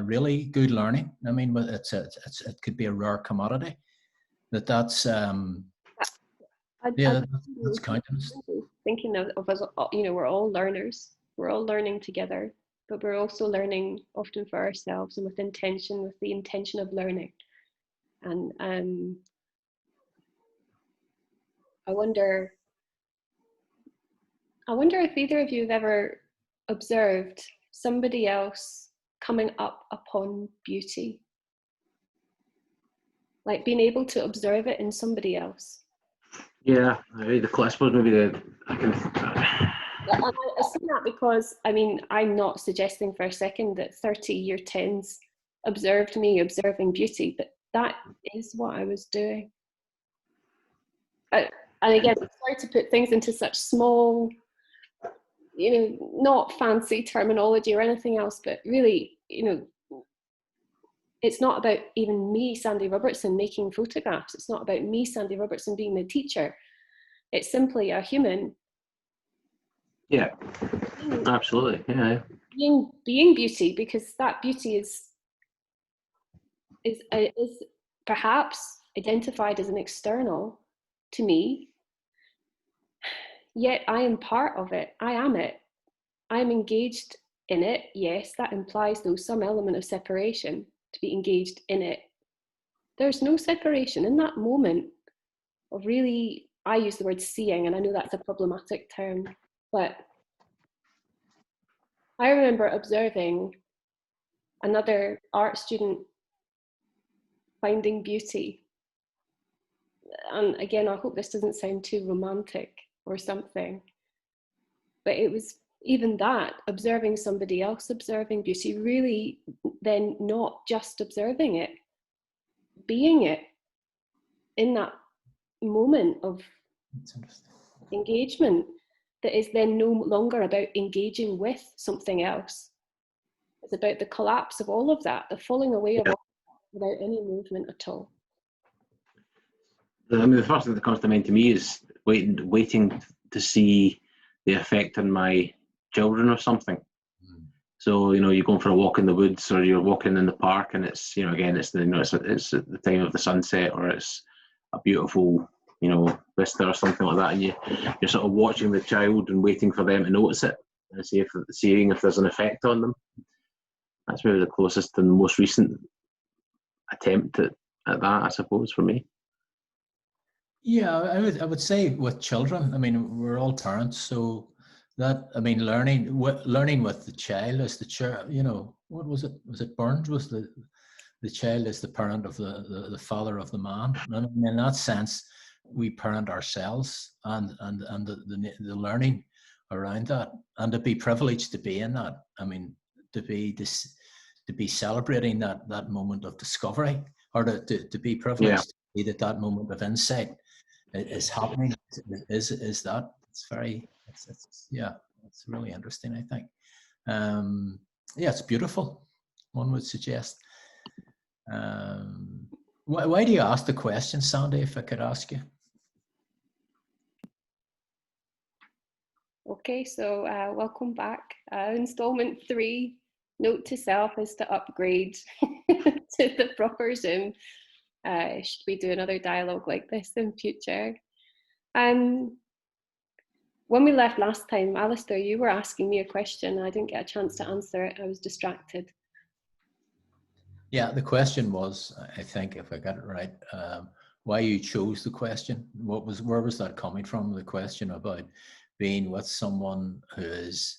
Speaker 3: Really good learning. I mean, it could be a rare commodity. That's countenance.
Speaker 1: Thinking of us, we're all learners. We're all learning together, but we're also learning often for ourselves and with the intention of learning. And I wonder if either of you have ever observed somebody else coming up upon beauty, like being able to observe it in somebody else.
Speaker 2: Yeah, I suppose maybe I can.
Speaker 1: I say that because, I mean, I'm not suggesting for a second that 30 year 10s observed me observing beauty, but that is what I was doing. And again, I'm sorry to put things into such small, not fancy terminology or anything else, but really, it's not about even me, Sandy Robertson, making photographs. It's not about me, Sandy Robertson, being the teacher. It's simply a human.
Speaker 2: Yeah, absolutely. Yeah.
Speaker 1: Being beauty, because that beauty is perhaps identified as an external to me, yet I am part of it. I am it. I'm engaged in it. Yes, that implies, though, some element of separation to be engaged in it. There's no separation in that moment of really, I use the word seeing, and I know that's a problematic term, but I remember observing another art student finding beauty. And again, I hope this doesn't sound too romantic or something, but it was even that, observing somebody else observing beauty, really then not just observing it, being it in that moment of engagement that is then no longer about engaging with something else. It's about the collapse of all of that, the falling away of all of that without any movement at all.
Speaker 2: I mean, the first thing that comes to mind to me is waiting to see the effect on my children or something. So, you're going for a walk in the woods, or you're walking in the park, and it's, again, it's it's at the time of the sunset, or it's a beautiful, vista or something like that, and you're sort of watching the child and waiting for them to notice it and seeing if there's an effect on them. That's maybe the closest and most recent attempt at that, I suppose, for me.
Speaker 3: Yeah, I would say with children, I mean, we're all parents, so that, I mean, learning with the child as the child, what was it? Was it Burns? Was the child is the parent of the father of the man? And in that sense, we parent ourselves, and the learning around that, and to be privileged to be in that. I mean, to be this, to be celebrating that moment of discovery, or to be privileged to see that moment of insight is happening. Is that it's very it's really interesting, I think. It's beautiful, one would suggest. Why do you ask the question, Sandy, if I could ask you?
Speaker 1: Okay, so welcome back. Installment 3, note to self is to upgrade to the proper Zoom. Should we do another dialogue like this in future? When we left last time, Alastair, you were asking me a question. I didn't get a chance to answer it. I was distracted.
Speaker 3: Yeah, the question was, I think, if I got it right, why you chose the question. Where was that coming from? The question about being with someone who is,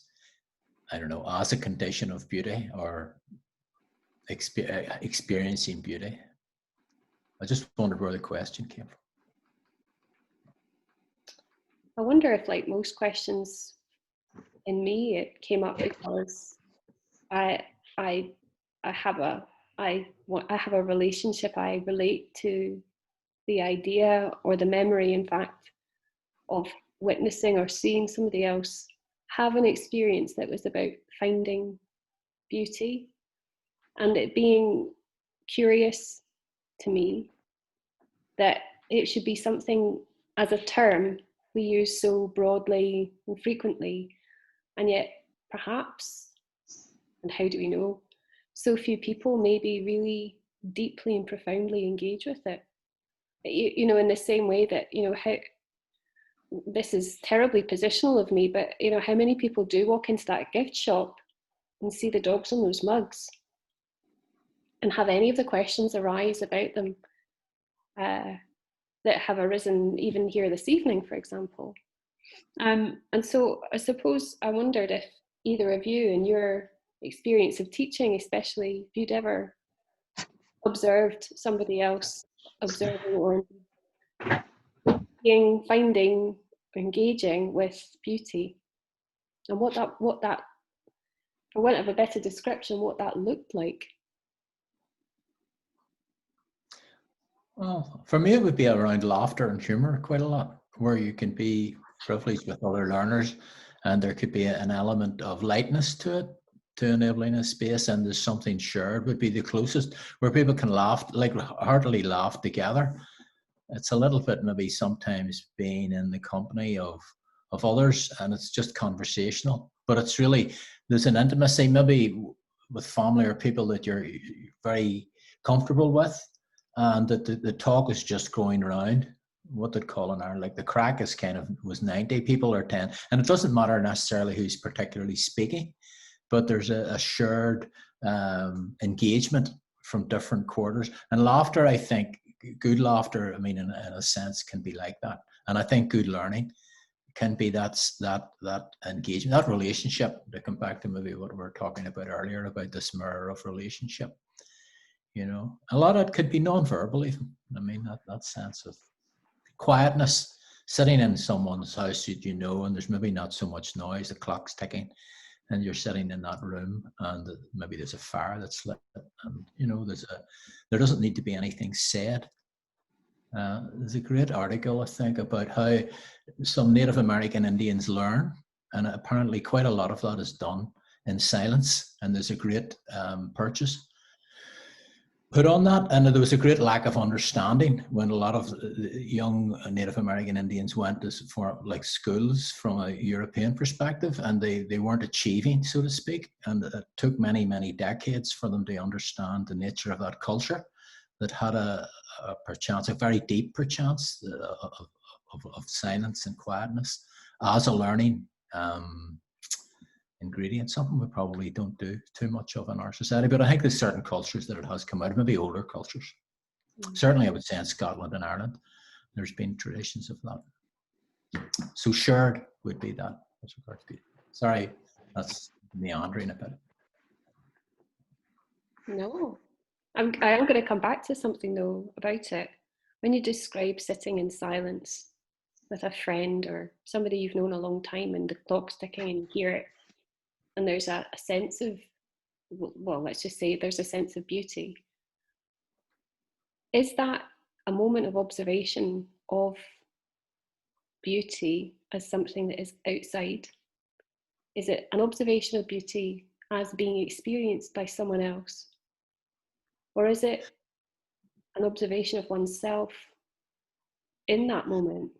Speaker 3: I don't know, as a condition of beauty or experiencing beauty. I just wondered where the question came from.
Speaker 1: I wonder if, like most questions in me, it came up because I have a relationship. I relate to the idea or the memory, in fact, of witnessing or seeing somebody else have an experience that was about finding beauty, and it being curious to me that it should be something as a term we use so broadly and frequently, and yet perhaps, and how do we know, so few people maybe really deeply and profoundly engage with it. You know, in the same way that, you know, how, this is terribly positional of me, but you know, how many people do walk into that gift shop and see the dogs on those mugs and have any of the questions arise about them that have arisen even here this evening, for example. And so I suppose I wondered if either of you, in your experience of teaching especially, if you'd ever observed somebody else observing or finding, engaging with beauty, and what that, for want of a better description, what that looked like.
Speaker 3: Well, for me, it would be around laughter and humor quite a lot, where you can be privileged with other learners, and there could be an element of lightness to it, to enabling a space, and there's something shared would be the closest, where people can laugh, like heartily laugh together. It's a little bit maybe sometimes being in the company of others, and it's just conversational, but it's really, there's an intimacy maybe with family or people that you're very comfortable with, and that the talk is just going around, what they'd call in Ireland, like the crack is kind of, was 90 people or 10, and it doesn't matter necessarily who's particularly speaking, but there's a shared engagement from different quarters. And laughter, I think, good laughter, I mean, in a sense, can be like that. And I think good learning can be that engagement, that relationship, to come back to maybe what we were talking about earlier, about this mirror of relationship. You know, a lot of it could be non-verbal even. I mean, that sense of quietness, sitting in someone's house that you know, and there's maybe not so much noise, the clock's ticking, and you're sitting in that room, and maybe there's a fire that's lit, and you know, there doesn't need to be anything said. There's a great article, I think, about how some Native American Indians learn, and apparently quite a lot of that is done in silence, and there's a great purchase put on that, and there was a great lack of understanding when a lot of young Native American Indians went for like schools from a European perspective, and they weren't achieving, so to speak, and it took many decades for them to understand the nature of that culture that had a perchance, a very deep perchance of silence and quietness as a learning ingredient, something we probably don't do too much of in our society. But I think there's certain cultures that it has come out of, maybe older cultures. Certainly I would say in Scotland and Ireland, there's been traditions of that. So shared would be that. Sorry, that's meandering a bit.
Speaker 1: No, I am going to come back to something though about it. When you describe sitting in silence with a friend or somebody you've known a long time, and the clock's ticking and you hear it, and there's a sense of well, let's just say there's a sense of beauty. Is that a moment of observation of beauty as something that is outside? Is it an observation of beauty as being experienced by someone else? Or is it an observation of oneself in that moment?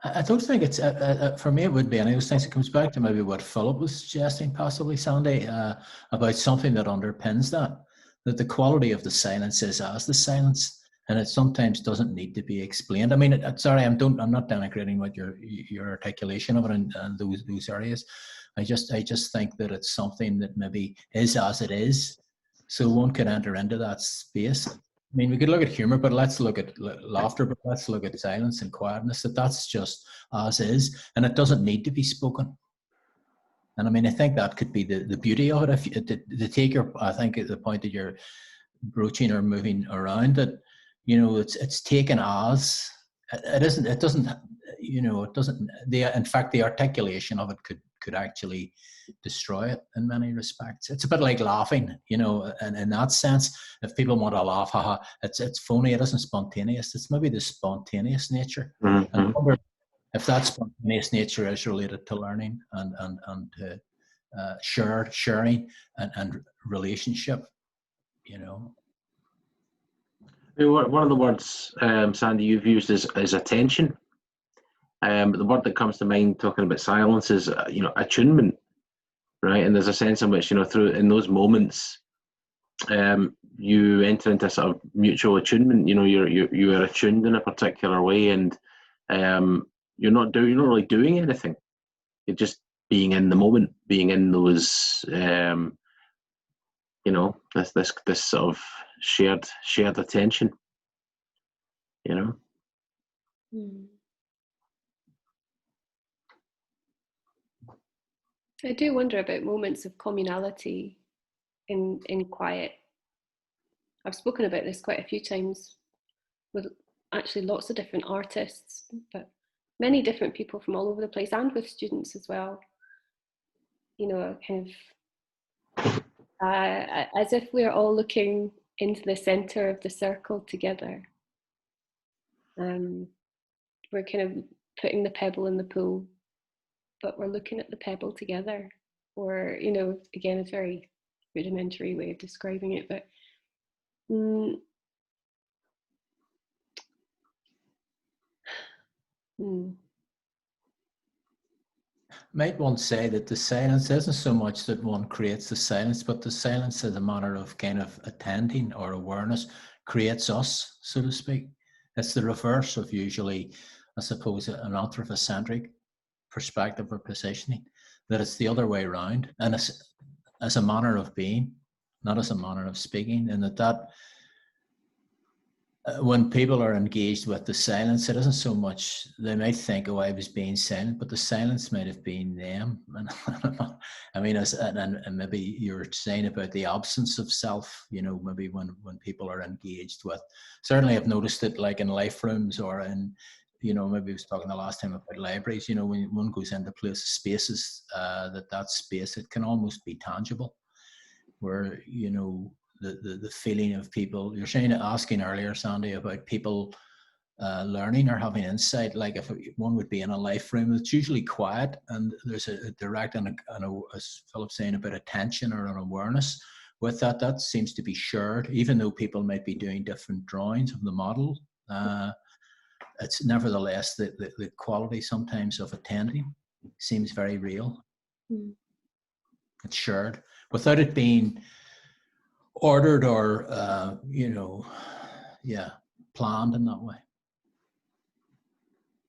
Speaker 3: I don't think it's, for me it would be, and I always think it comes back to maybe what Philip was suggesting possibly, Sandy, about something that underpins that the quality of the silence is as the silence, and it sometimes doesn't need to be explained. I mean, sorry, I'm not denigrating what your articulation of it and those areas. I just think that it's something that maybe is as it is, so one can enter into that space. I mean, we could look at humor, but let's look at laughter, but let's look at silence and quietness, that's just as is, and it doesn't need to be spoken. And I mean, I think that could be the beauty of it. If you, to take your, I think the point that you're broaching or moving around, that, you know, it's taken as, it isn't, it doesn't, you know, it doesn't, in fact, the articulation of it could actually destroy it in many respects. It's a bit like laughing, you know, and in that sense, if people want to laugh, haha, it's phony, it isn't spontaneous. It's maybe the spontaneous nature.
Speaker 2: Mm-hmm.
Speaker 3: And I wonder if that spontaneous nature is related to learning and to sharing and relationship, you know.
Speaker 2: One of the words, Sandy, you've used is attention. But the word that comes to mind talking about silence is, you know, attunement, right? And there's a sense in which, you know, through in those moments, you enter into a sort of mutual attunement. You know, you are attuned in a particular way, and you're not really doing anything. You're just being in the moment, being in those, you know, this sort of shared attention. You know.
Speaker 1: I do wonder about moments of communality in quiet. I've spoken about this quite a few times with actually lots of different artists, but many different people from all over the place, and with students as well. You know, kind of as if we're all looking into the center of the circle together. We're kind of putting the pebble in the pool, but we're looking at the pebble together. Or, you know, again, it's a very rudimentary way of describing it, but
Speaker 3: Might one say that the silence isn't so much that one creates the silence, but the silence as a manner of kind of attending or awareness creates us, so to speak. It's the reverse of usually, I suppose, an anthropocentric perspective or positioning, that it's the other way around, and it's as a manner of being, not as a manner of speaking, and that when people are engaged with the silence, it isn't so much, they might think, oh, I was being silent, but the silence might have been them. And I mean, and maybe you're saying about the absence of self, you know, maybe when people are engaged with, certainly I've noticed it like in life rooms or in, you know, maybe I was talking the last time about libraries, you know, when one goes into places, spaces, that space, it can almost be tangible, where, you know, the feeling of people, you're saying, asking earlier, Sandy, about people learning or having insight, like if one would be in a life room, it's usually quiet and there's a direct and as Philip's saying, about attention or an awareness with that seems to be shared, even though people might be doing different drawings of the model. It's nevertheless the quality sometimes of attending seems very real. It's shared without it being ordered or you know, planned in that way.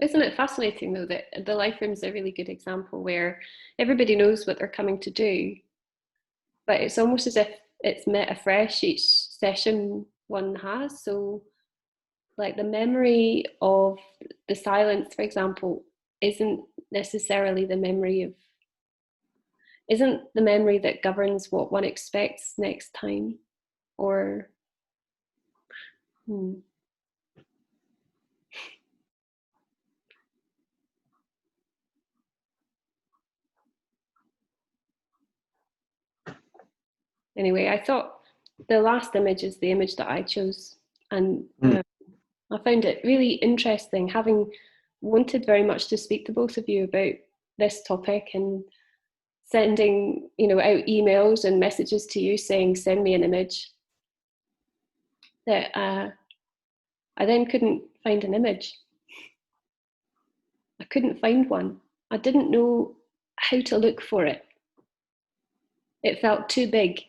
Speaker 1: Isn't it fascinating though that the life room is a really good example where everybody knows what they're coming to do, but it's almost as if it's met afresh each session one has. So like the memory of the silence, for example, isn't necessarily the memory that governs what one expects next time, or anyway, I thought the last image is the image that I chose, and I found it really interesting, having wanted very much to speak to both of you about this topic and sending, out emails and messages to you saying, send me an image, that I then couldn't find an image. I couldn't find one. I didn't know how to look for it. It felt too big.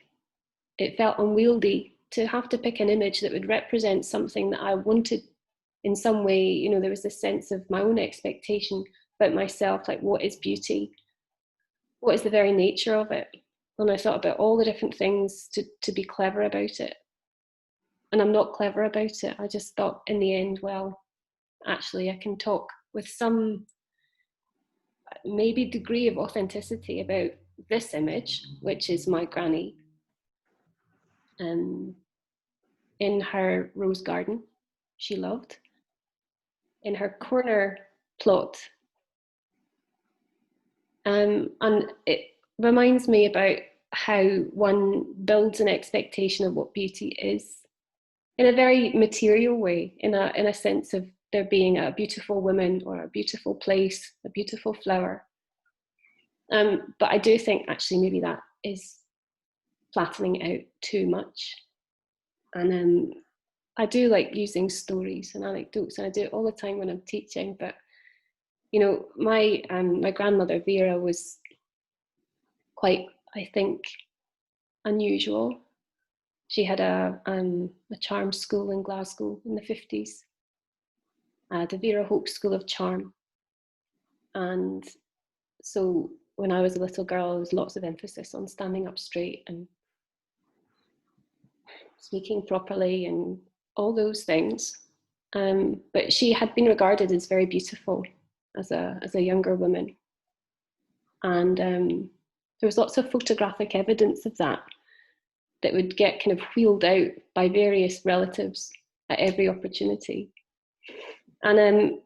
Speaker 1: It felt unwieldy to have to pick an image that would represent something that I wanted in some way. There was this sense of my own expectation about myself, like, what is beauty? What is the very nature of it? And I thought about all the different things to be clever about it. And I'm not clever about it. I just thought in the end, well, actually I can talk with some maybe degree of authenticity about this image, which is my granny in her rose garden she loved, in her corner plot. And it reminds me about how one builds an expectation of what beauty is in a very material way, in a sense of there being a beautiful woman or a beautiful place, a beautiful flower. But I do think actually maybe that is flattening out too much. And I do like using stories and anecdotes, and I do it all the time when I'm teaching. But my grandmother Vera was quite, I think, unusual. She had a charm school in Glasgow in the 50s, the Vera Hope School of Charm. And so when I was a little girl, there was lots of emphasis on standing up straight and speaking properly and all those things. But she had been regarded as very beautiful as a younger woman. And there was lots of photographic evidence of that would get kind of wheeled out by various relatives at every opportunity. And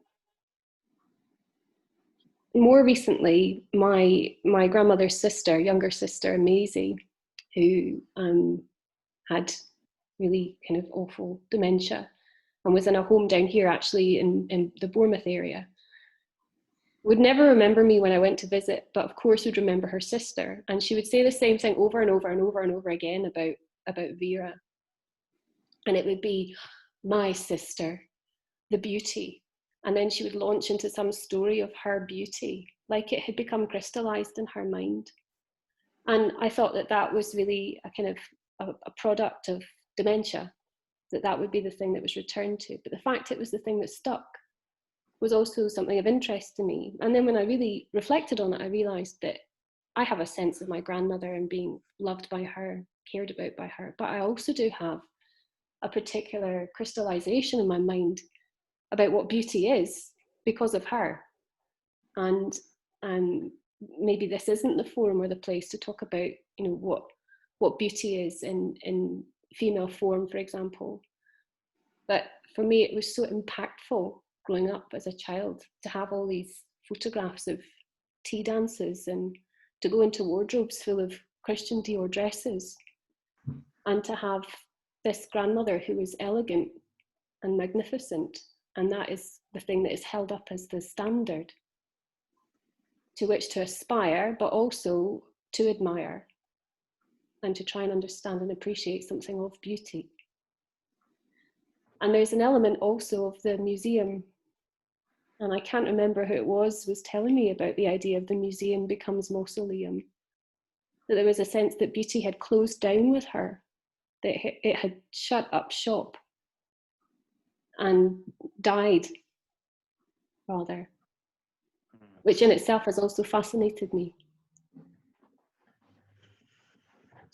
Speaker 1: more recently, my grandmother's sister, younger sister, Maisie, who had really kind of awful dementia and was in a home down here, actually in the Bournemouth area, would never remember me when I went to visit, but of course would remember her sister. And she would say the same thing over and over and over and over again about Vera. And it would be, my sister, the beauty. And then she would launch into some story of her beauty, like it had become crystallized in her mind. And I thought that was really a kind of a product of dementia, that would be the thing that was returned to. But the fact it was the thing that stuck was also something of interest to me. And then when I really reflected on it, I realized that I have a sense of my grandmother and being loved by her, cared about by her, but I also do have a particular crystallization in my mind about what beauty is because of her. And maybe this isn't the forum or the place to talk about, what beauty is in female form, for example. But for me, it was so impactful growing up as a child to have all these photographs of tea dances and to go into wardrobes full of Christian Dior dresses, and to have this grandmother who was elegant and magnificent, and that is the thing that is held up as the standard to which to aspire, but also to admire and to try and understand and appreciate something of beauty. And there's an element also of the museum, and I can't remember who it was telling me about the idea of the museum becomes mausoleum, that there was a sense that beauty had closed down with her, that it had shut up shop and died, rather, which in itself has also fascinated me.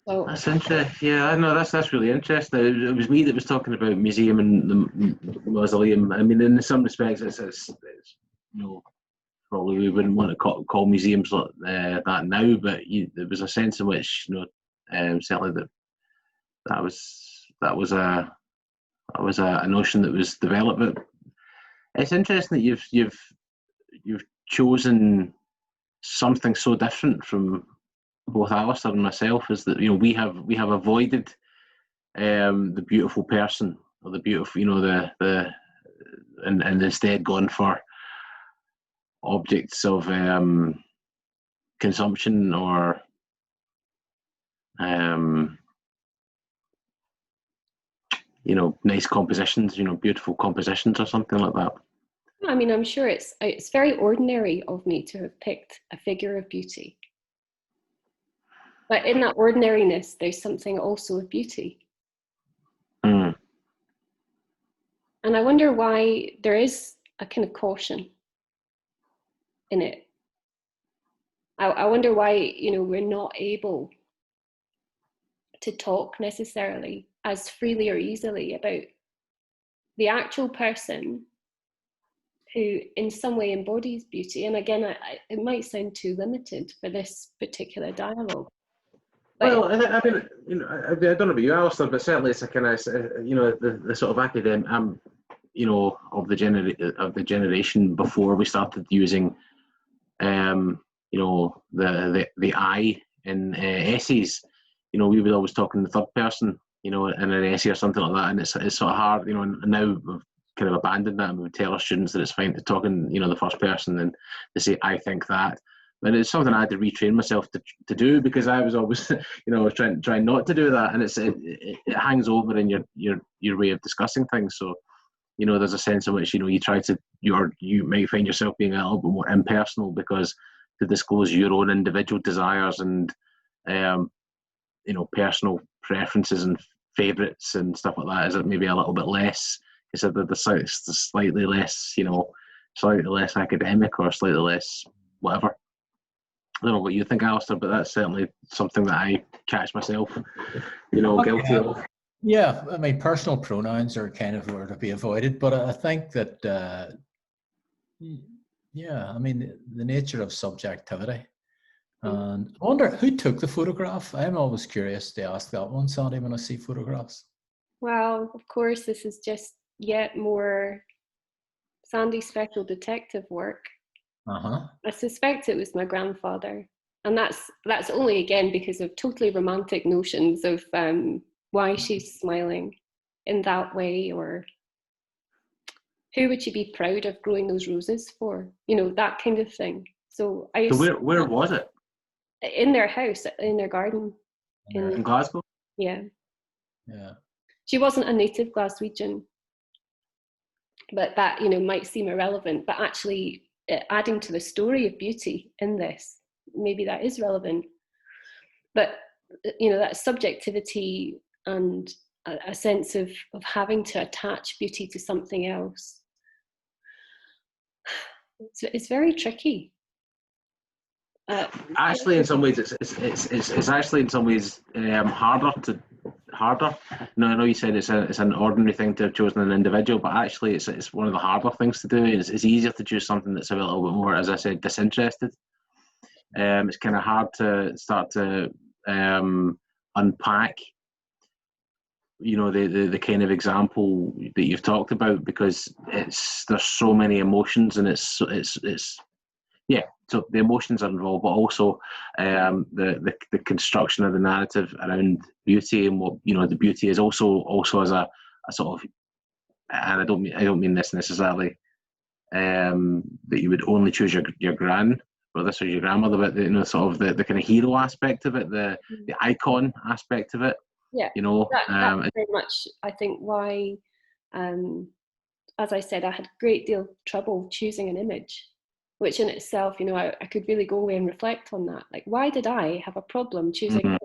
Speaker 1: So
Speaker 2: that's interesting. Yeah, I know that's really interesting. It was me that was talking about museum and the mausoleum. I mean, in some respects, it's probably we wouldn't want to call museums like that now, but there was a sense in which certainly that was a notion that was developed. But it's interesting that you've chosen something so different from both Alastair and myself, is that we have avoided the beautiful person, or the beautiful, and instead gone for objects of consumption, or nice compositions, beautiful compositions or something like that.
Speaker 1: I mean, I'm sure it's very ordinary of me to have picked a figure of beauty. But in that ordinariness, there's something also of beauty.
Speaker 2: Mm.
Speaker 1: And I wonder why there is a kind of caution in it. I wonder why, we're not able to talk necessarily as freely or easily about the actual person who in some way embodies beauty. And again, it might sound too limited for this particular dialogue.
Speaker 2: Well, I mean, I don't know about you, Alistair, but certainly it's a kind of, the sort of academic, of the generation before we started using, the I in essays. We would always talk in the third person, in an essay or something like that, and it's sort of hard, and now we've kind of abandoned that, and we would tell our students that it's fine to talk in, the first person, and they say, I think that. But it's something I had to retrain myself to do, because I was always, trying not to do that, and it hangs over in your way of discussing things. So, there's a sense in which you try to, you might find yourself being a little bit more impersonal, because to disclose your own individual desires and personal preferences and favourites and stuff like that is maybe a little bit less. It's slightly less, slightly less academic, or slightly less whatever. I don't know what you think, Alistair, but that's certainly something that I catch myself, guilty of.
Speaker 3: Yeah, I mean, personal pronouns are kind of were to be avoided, but I think that, I mean, the nature of subjectivity. And I wonder who took the photograph. I'm always curious to ask that one, Sandy, when I see photographs.
Speaker 1: Well, of course, this is just yet more Sandy special detective work. I suspect it was my grandfather, and that's only again because of totally romantic notions of why she's smiling in that way, or who would she be proud of growing those roses for, that kind of thing. So
Speaker 2: where was it?
Speaker 1: In their house, in their garden,
Speaker 2: in Glasgow.
Speaker 1: Yeah. She wasn't a native Glaswegian, but that might seem irrelevant, but actually adding to the story of beauty in this, maybe that is relevant. But that subjectivity and a sense of having to attach beauty to something else, it's very tricky.
Speaker 2: Actually, in some ways, it's actually in some ways harder. Now, I know you said it's an ordinary thing to have chosen an individual, but actually, it's one of the harder things to do. It's easier to choose something that's a little bit more, as I said, disinterested. It's kind of hard to start to unpack, the kind of example that you've talked about, because there's so many emotions, and it's so the emotions are involved, but also the construction of the narrative around beauty, and what the beauty is also as a sort of, and I don't mean this necessarily that you would only choose your gran or this or your grandmother, but sort of the kind of hero aspect of it, the icon aspect of it.
Speaker 1: Yeah, that's very much, I think, why, as I said, I had a great deal of trouble choosing an image, which in itself, I could really go away and reflect on that. Like, why did I have a problem choosing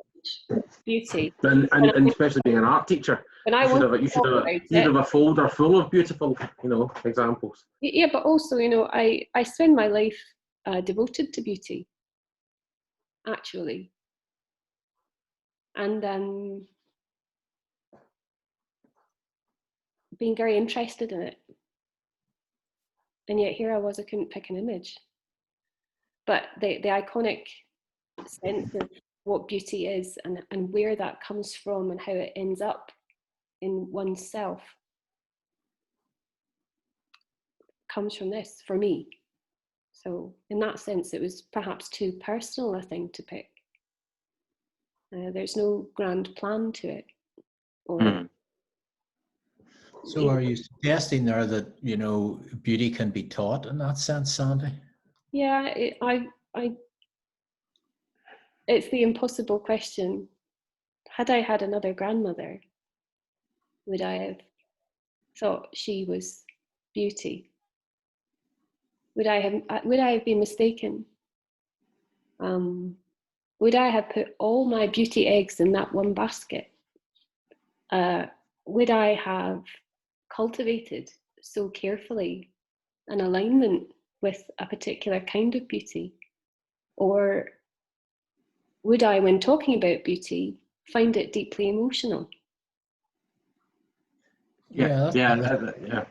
Speaker 1: beauty?
Speaker 2: And especially being an art teacher, you should have a folder full of beautiful, examples.
Speaker 1: Yeah, but also, I spend my life devoted to beauty, actually. And being very interested in it. And yet here I was, I couldn't pick an image. But the iconic sense of what beauty is and where that comes from and how it ends up in oneself comes from this, for me. So in that sense, it was perhaps too personal a thing to pick. There's no grand plan to it.
Speaker 2: Mm.
Speaker 3: So are you suggesting there that, you know, beauty can be taught in that sense, Sandy?
Speaker 1: Yeah, it's the impossible question. Had I had another grandmother, would I have thought she was beauty? Would I have been mistaken? Would I have put all my beauty eggs in that one basket? Would I have cultivated so carefully an alignment with a particular kind of beauty? Or would I, when talking about beauty, find it deeply emotional?
Speaker 3: Yeah.
Speaker 2: Yeah.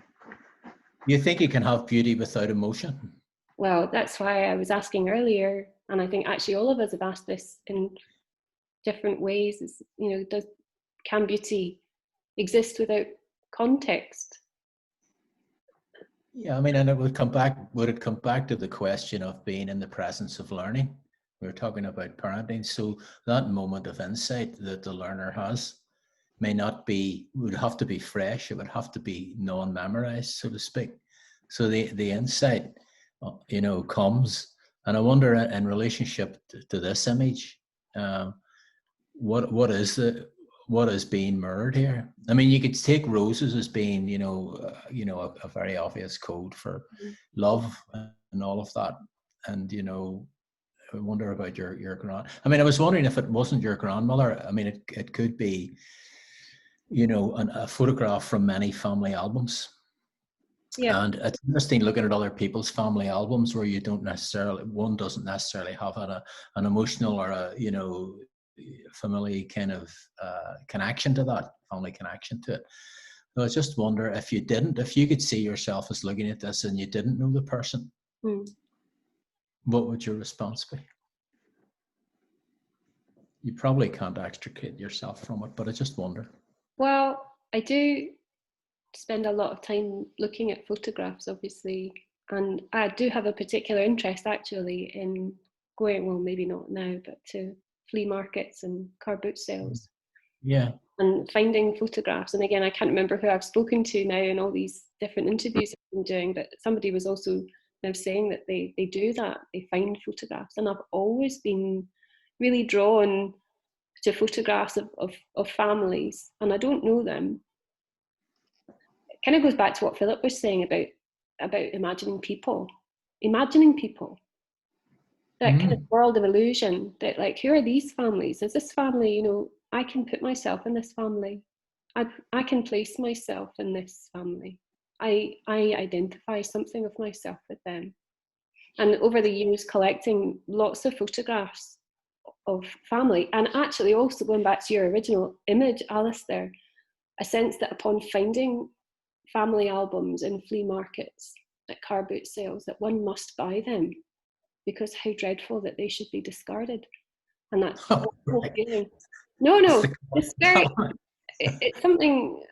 Speaker 3: You think you can have beauty without emotion?
Speaker 1: Well, that's why I was asking earlier, and I think actually all of us have asked this in different ways, is, you know, can beauty exist without context?
Speaker 3: Yeah, I mean, and would it come back to the question of being in the presence of learning? We were talking about parenting. So that moment of insight that the learner has would have to be fresh. It would have to be non-memorized, so to speak. So the insight, you know, comes. And I wonder, in relationship to this image, what is being mirrored here? I mean, you could take roses as being, a very obvious code for love and all of that. And, you know, I wonder about your grand. I mean, I was wondering if it wasn't your grandmother. I mean, it could be, you know, a photograph from many family albums.
Speaker 1: Yeah.
Speaker 3: And it's interesting looking at other people's family albums where one doesn't necessarily have an emotional or a, you know, family kind of connection to that, family connection to it. So I just wonder, if you could see yourself as looking at this and you didn't know the person, what would your response be? You probably can't extricate yourself from it, but I just wonder.
Speaker 1: Well, I do spend a lot of time looking at photographs, obviously, and I do have a particular interest actually in going, well, maybe not now, but to flea markets and car boot sales.
Speaker 3: Yeah.
Speaker 1: And finding photographs. And again, I can't remember who I've spoken to now in all these different interviews I've been doing, but somebody was also now saying that they do that. They find photographs. And I've always been really drawn to photographs of families, and I don't know them. It kind of goes back to what Philip was saying about imagining people. That kind of world of illusion, that like, who are these families? Is this family, you know, I can put myself in this family. I can place myself in this family. I identify something of myself with them. And over the years, collecting lots of photographs of family, and actually also going back to your original image, Alastair, a sense that upon finding family albums in flea markets, at car boot sales, that one must buy them, because how dreadful that they should be discarded. And that's the whole feeling. No, it's very, it's something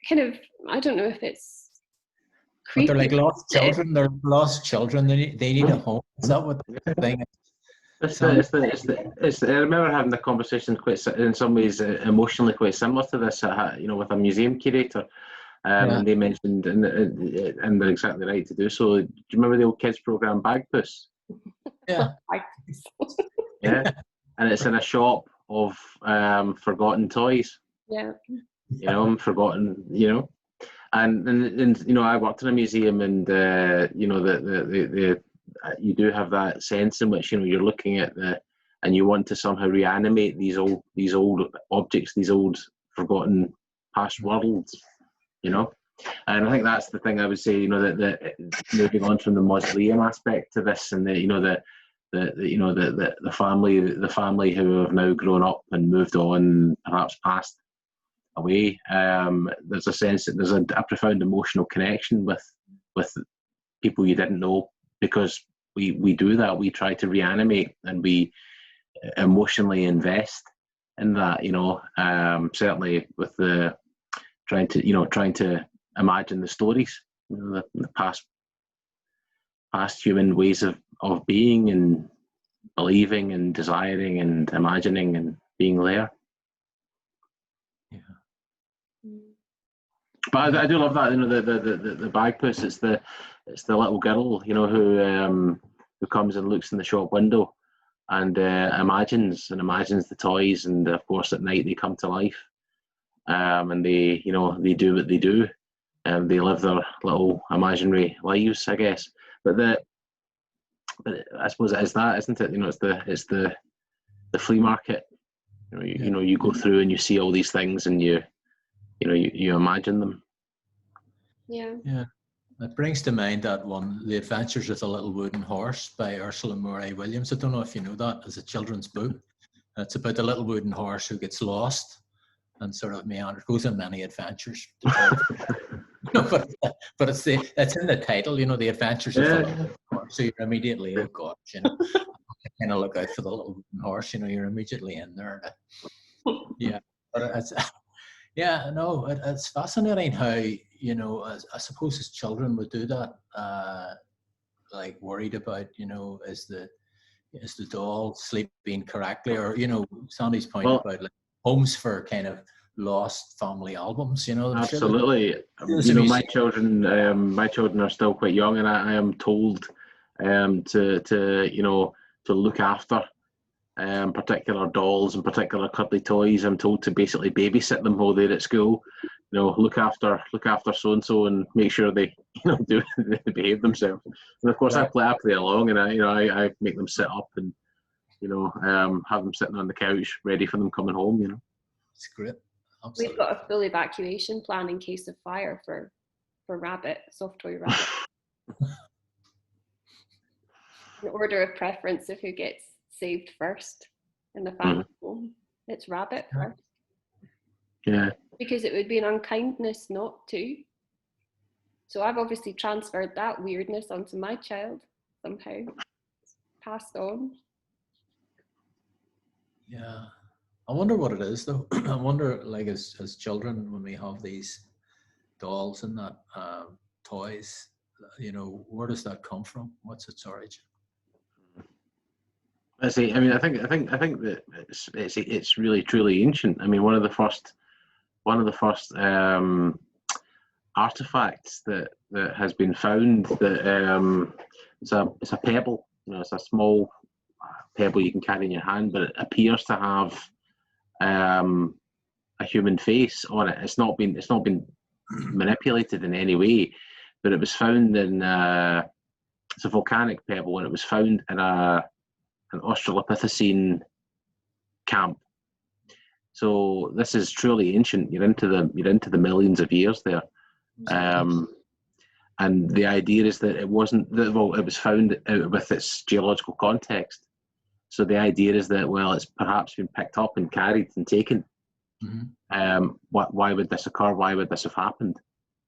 Speaker 1: kind of, I don't know if it's creepy.
Speaker 3: But they're like lost children. They're lost children. They need a home. Is that what the thing is?
Speaker 2: I remember having the conversation quite, in some ways, emotionally quite similar to this, you know, with a museum curator. And they mentioned, and they're exactly right to do so. Do you remember the old kids program Bagpuss?
Speaker 3: Yeah.
Speaker 2: Yeah. And it's in a shop of forgotten toys.
Speaker 1: Yeah.
Speaker 2: You know, forgotten. You know, and you know, I worked in a museum, and you know, the you do have that sense in which, you know, you're looking at and you want to somehow reanimate these old objects, these old forgotten past worlds. You know, and I think that's the thing I would say. You know, that moving on from the mausoleum aspect to this, and the family who have now grown up and moved on, perhaps passed away. There's a sense that there's a profound emotional connection with people you didn't know, because we do that. We try to reanimate, and we emotionally invest in that. You know, certainly with the trying to imagine the stories, you know, the past human ways of being and believing and desiring and imagining, and being there.
Speaker 3: Yeah.
Speaker 2: But I do love that, you know, the bagpuss. It's the little girl, you know, who comes and looks in the shop window and imagines the toys, and of course at night they come to life, and they, you know, they do what they do, and they live their little imaginary lives, I guess. But I suppose it is that, isn't it? You know, it's the flea market. You know, you go through and you see all these things, and you imagine them.
Speaker 1: Yeah.
Speaker 3: Yeah. It brings to mind that one, The Adventures of the Little Wooden Horse by Ursula Murray Williams. I don't know if you know that as a children's book. It's about the little wooden horse who gets lost and sort of meanders, goes on many adventures. but it's in the title, you know, The Adventures of the Little Wooden Horse. So you're immediately, oh gosh, you know, kind of look out for the little wooden horse. You know, you're immediately in there. Yeah, but it's it's fascinating how, you know, I suppose as children would do that, like worried about, you know, is the doll sleeping correctly, or, you know, Sandy's point about like homes for kind of lost family albums, you know.
Speaker 2: Absolutely. You know, my children are still quite young, and I am told to you know, to look after particular dolls and particular cuddly toys. I'm told to basically babysit them while they're at school. You know, look after so and so, and make sure they, you know, they behave themselves. And of course, right. I play along, and I make them sit up, and, you know, have them sitting on the couch ready for them coming home. You know,
Speaker 3: it's great.
Speaker 1: Absolutely. We've got a full evacuation plan in case of fire for Rabbit, soft toy Rabbit. An order of preference of who gets saved first in the family home. It's Rabbit first.
Speaker 2: Yeah.
Speaker 1: Because it would be an unkindness not to. So I've obviously transferred that weirdness onto my child somehow. It's passed on.
Speaker 3: Yeah. I wonder what it is though. I wonder, like, as children, when we have these dolls and that toys, you know, where does that come from? What's its origin?
Speaker 2: I see. I mean, I think that it's really truly ancient. I mean, one of the first artifacts that has been found, that it's a pebble. You know, it's a small pebble you can carry in your hand, but it appears to have a human face on it. It's not been manipulated in any way, but it was found in it's a volcanic pebble, and it was found in an Australopithecine camp. So this is truly ancient. You're into the millions of years there, and the idea is that it wasn't that, well, it was found out with its geological context. So the idea is that, well, it's perhaps been picked up and carried and taken.
Speaker 3: Mm-hmm.
Speaker 2: Why would this occur? Why would this have happened?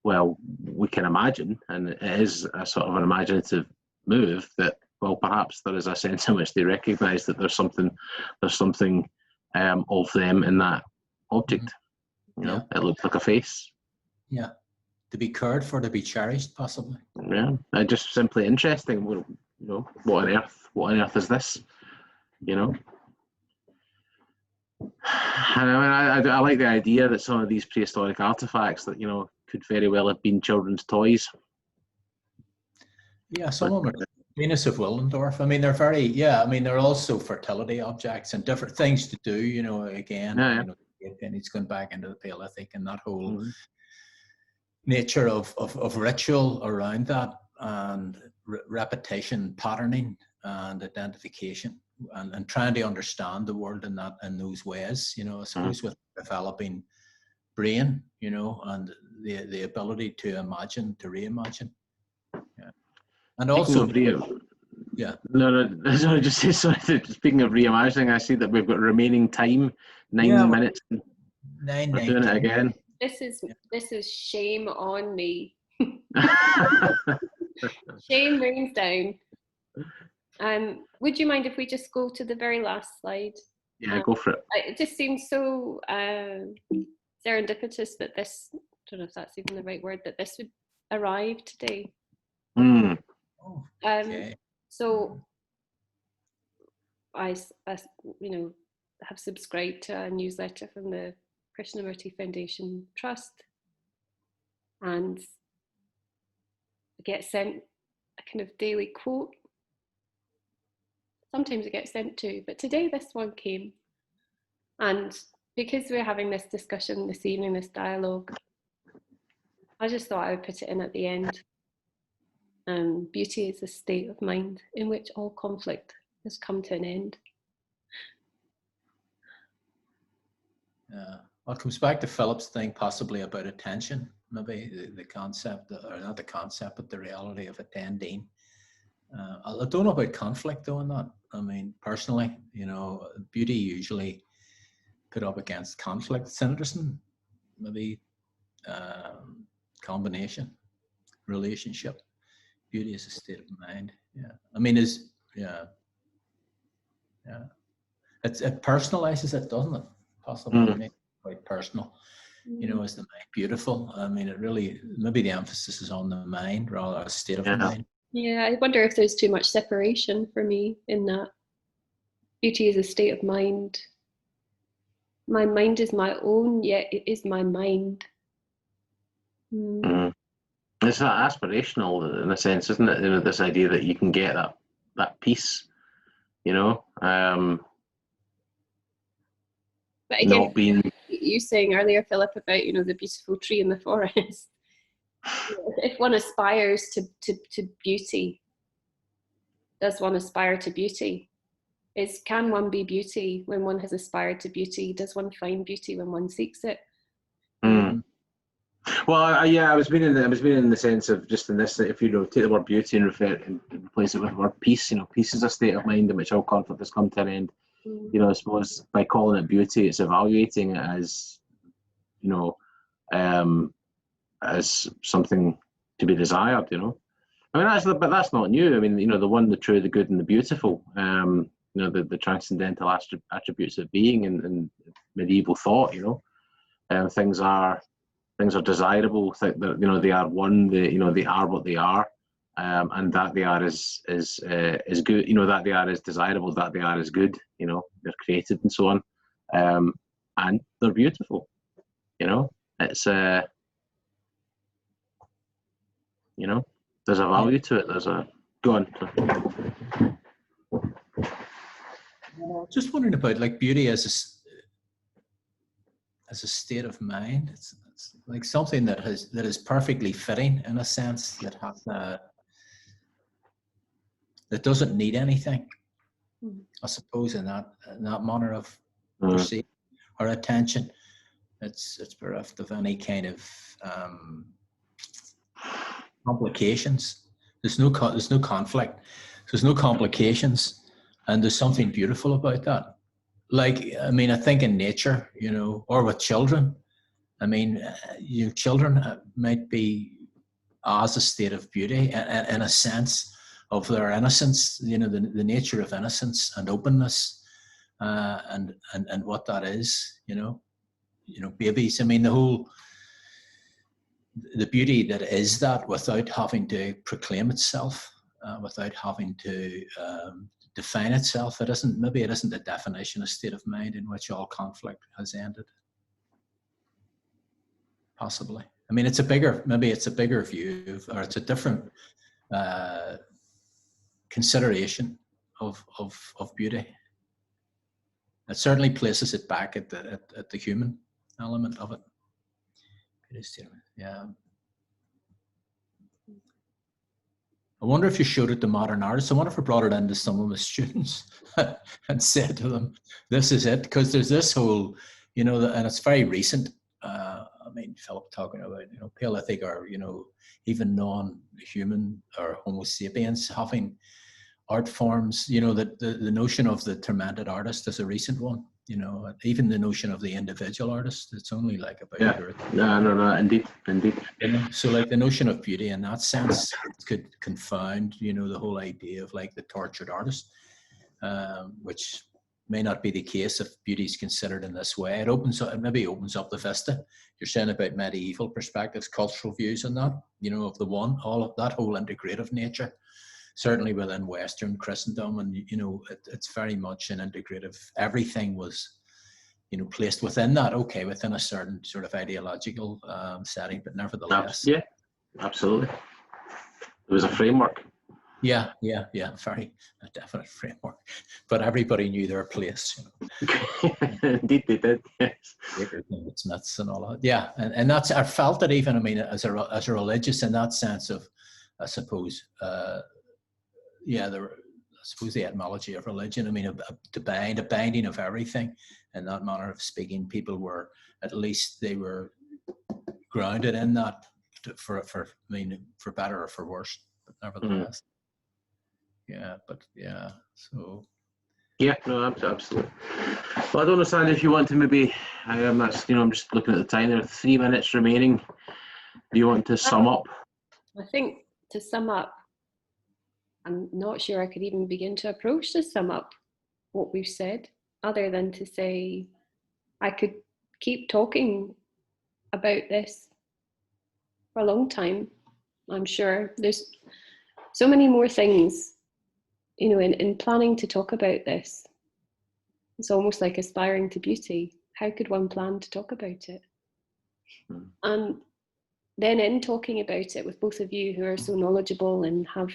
Speaker 2: Well, we can imagine, and it is a sort of an imaginative move, that, well, perhaps there is a sense in which they recognise that there's something of them in that object. Mm-hmm. You know, it looks like a face.
Speaker 3: Yeah, to be cared for, to be cherished, possibly.
Speaker 2: Yeah, just simply interesting. Well, you know, what on earth is this? You know. And I mean, I like the idea that some of these prehistoric artifacts that, you know, could very well have been children's toys.
Speaker 3: Yeah, some of them are Venus of Willendorf. I mean, they're they're also fertility objects and different things to do, you know, again, you know, and it's going back into the Paleolithic and that whole nature of ritual around that, and repetition, patterning, and identification, and trying to understand the world in those ways, you know, I suppose with developing brain, you know, and the ability to imagine, to reimagine. Yeah. And also,
Speaker 2: sorry, just say, sorry, speaking of reimagining, I see that we've got remaining time, 9 minutes. We're doing it again.
Speaker 1: This is shame on me. Shame rains down. Would you mind if we just go to the very last slide?
Speaker 2: Yeah, go for it.
Speaker 1: It just seems so serendipitous that this, I don't know if that's even the right word, that this would arrive today.
Speaker 3: Okay.
Speaker 1: So I, you know, have subscribed to a newsletter from the Krishnamurti Foundation Trust, and I get sent a kind of daily quote. Sometimes it gets sent two, but today this one came. And because we're having this discussion this evening, this dialogue, I just thought I would put it in at the end. Beauty is a state of mind in which all conflict has come to an end.
Speaker 3: Well, it comes back to Philip's thing, possibly about attention, maybe the concept, or not the concept, but the reality of attending. I don't know about conflict though in that. I mean, personally, you know, beauty usually put up against conflict. It's interesting, maybe combination, relationship. Beauty is a state of mind. Yeah, I mean, it personalizes it, doesn't it? Possibly makes it quite personal. You know, is the mind beautiful? I mean, it really, maybe the emphasis is on the mind rather than a state of mind.
Speaker 1: Yeah, I wonder if there's too much separation for me in that. Beauty is a state of mind. My mind is my own, yet it is my mind.
Speaker 2: It's that aspirational in a sense, isn't it? You know, this idea that you can get that peace, you know.
Speaker 1: But again, not being you saying earlier, Philip, about, you know, the beautiful tree in the forest. If one aspires to beauty, does one aspire to beauty? Can one be beauty when one has aspired to beauty? Does one find beauty when one seeks it?
Speaker 2: Well, I was meaning in the sense of just in this, if you take the word beauty and replace it with the word peace. You know, peace is a state of mind in which all conflict has come to an end. You know, I suppose by calling it beauty, it's evaluating it as, you know, as something to be desired. You know, I mean, but that's not new. I mean, you know, the one, the true, the good, and the beautiful. You know, the transcendental attributes of being in medieval thought. You know, things are desirable. You know, they are one. You know, they are what they are, and that they are is good. You know, that they are is desirable. That they are is good. You know, they're created and so on, and they're beautiful. You know, it's you know, there's a value to it. There's a go on.
Speaker 3: Just wondering about like beauty as a state of mind. It's like something that is perfectly fitting in a sense, that has that doesn't need anything. I suppose in that manner of perceiving or attention, it's bereft of any kind of complications. There's no conflict. There's no complications, and there's something beautiful about that. Like, I mean, I think in nature, you know, or with children. I mean, children might be as a state of beauty in a sense of their innocence, you know, the nature of innocence and openness, and what that is, you know, babies. I mean, the beauty that is that, without having to proclaim itself, without having to define itself. It isn't the definition of state of mind in which all conflict has ended. Possibly. I mean, it's a bigger view, or it's a different consideration of beauty. It certainly places it back at the human element of it. Yeah. I wonder if you showed it to modern artists. I wonder if I brought it into some of the students and said to them, "This is it," because there's this whole, you know, and it's very recent. I mean, Philip talking about, you know, Paleolithic, or, you know, even non-human or Homo sapiens having art forms. You know, that the notion of the tormented artist is a recent one. You know, even the notion of the individual artist, it's only like about
Speaker 2: no, indeed.
Speaker 3: You know? So like the notion of beauty in that sense could confound, you know, the whole idea of like the tortured artist, which may not be the case if beauty is considered in this way. It maybe opens up the vista. You're saying about medieval perspectives, cultural views on that, you know, of the one, all of that whole integrative nature. certainly within Western Christendom, and you know, it's very much an integrative. Everything was, you know, placed within that, okay, within a certain sort of ideological setting, but nevertheless,
Speaker 2: yeah, absolutely. It was a framework.
Speaker 3: Yeah, very a definite framework. But everybody knew their place, you know.
Speaker 2: Indeed, they did. Yes.
Speaker 3: Smiths and all that. Yeah, and that's, I felt it even. I mean, as a religious in that sense of, I suppose, yeah, I suppose the etymology of religion. I mean, a binding of everything, in that manner of speaking. People were, at least they were grounded in that, for I mean, for better or for worse, but nevertheless. Yeah, but yeah, so.
Speaker 2: Yeah, no, absolutely. Well, I don't understand if you want to maybe, that's, you know, I'm just looking at the time, there are 3 minutes remaining. Do you want to sum up?
Speaker 1: I think to sum up, I'm not sure I could even begin to approach to sum up what we've said, other than to say I could keep talking about this for a long time. I'm sure there's so many more things, you know, in planning to talk about this. It's almost like aspiring to beauty. How could one plan to talk about it? And then in talking about it with both of you who are so knowledgeable and have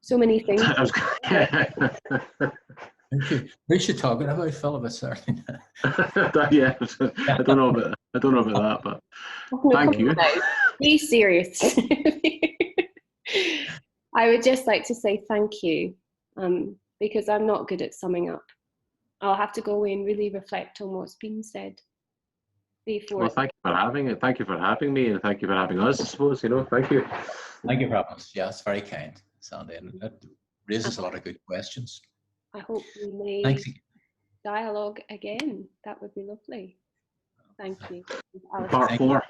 Speaker 1: so many things.
Speaker 3: We should talk about Philip, certainly.
Speaker 2: Yeah, I don't know about that, but thank you.
Speaker 1: Be serious. I would just like to say thank you, because I'm not good at summing up. I'll have to go away and really reflect on what's been said before.
Speaker 2: Well, thank you for having it. Thank you for having me, and thank you for having us, I suppose, you know. Thank you.
Speaker 3: Thank you for having us. Yeah, it's very kind, Sandy, and it raises a lot of good questions.
Speaker 1: I hope we may dialogue again. That would be lovely. Thank you.
Speaker 2: Part 4.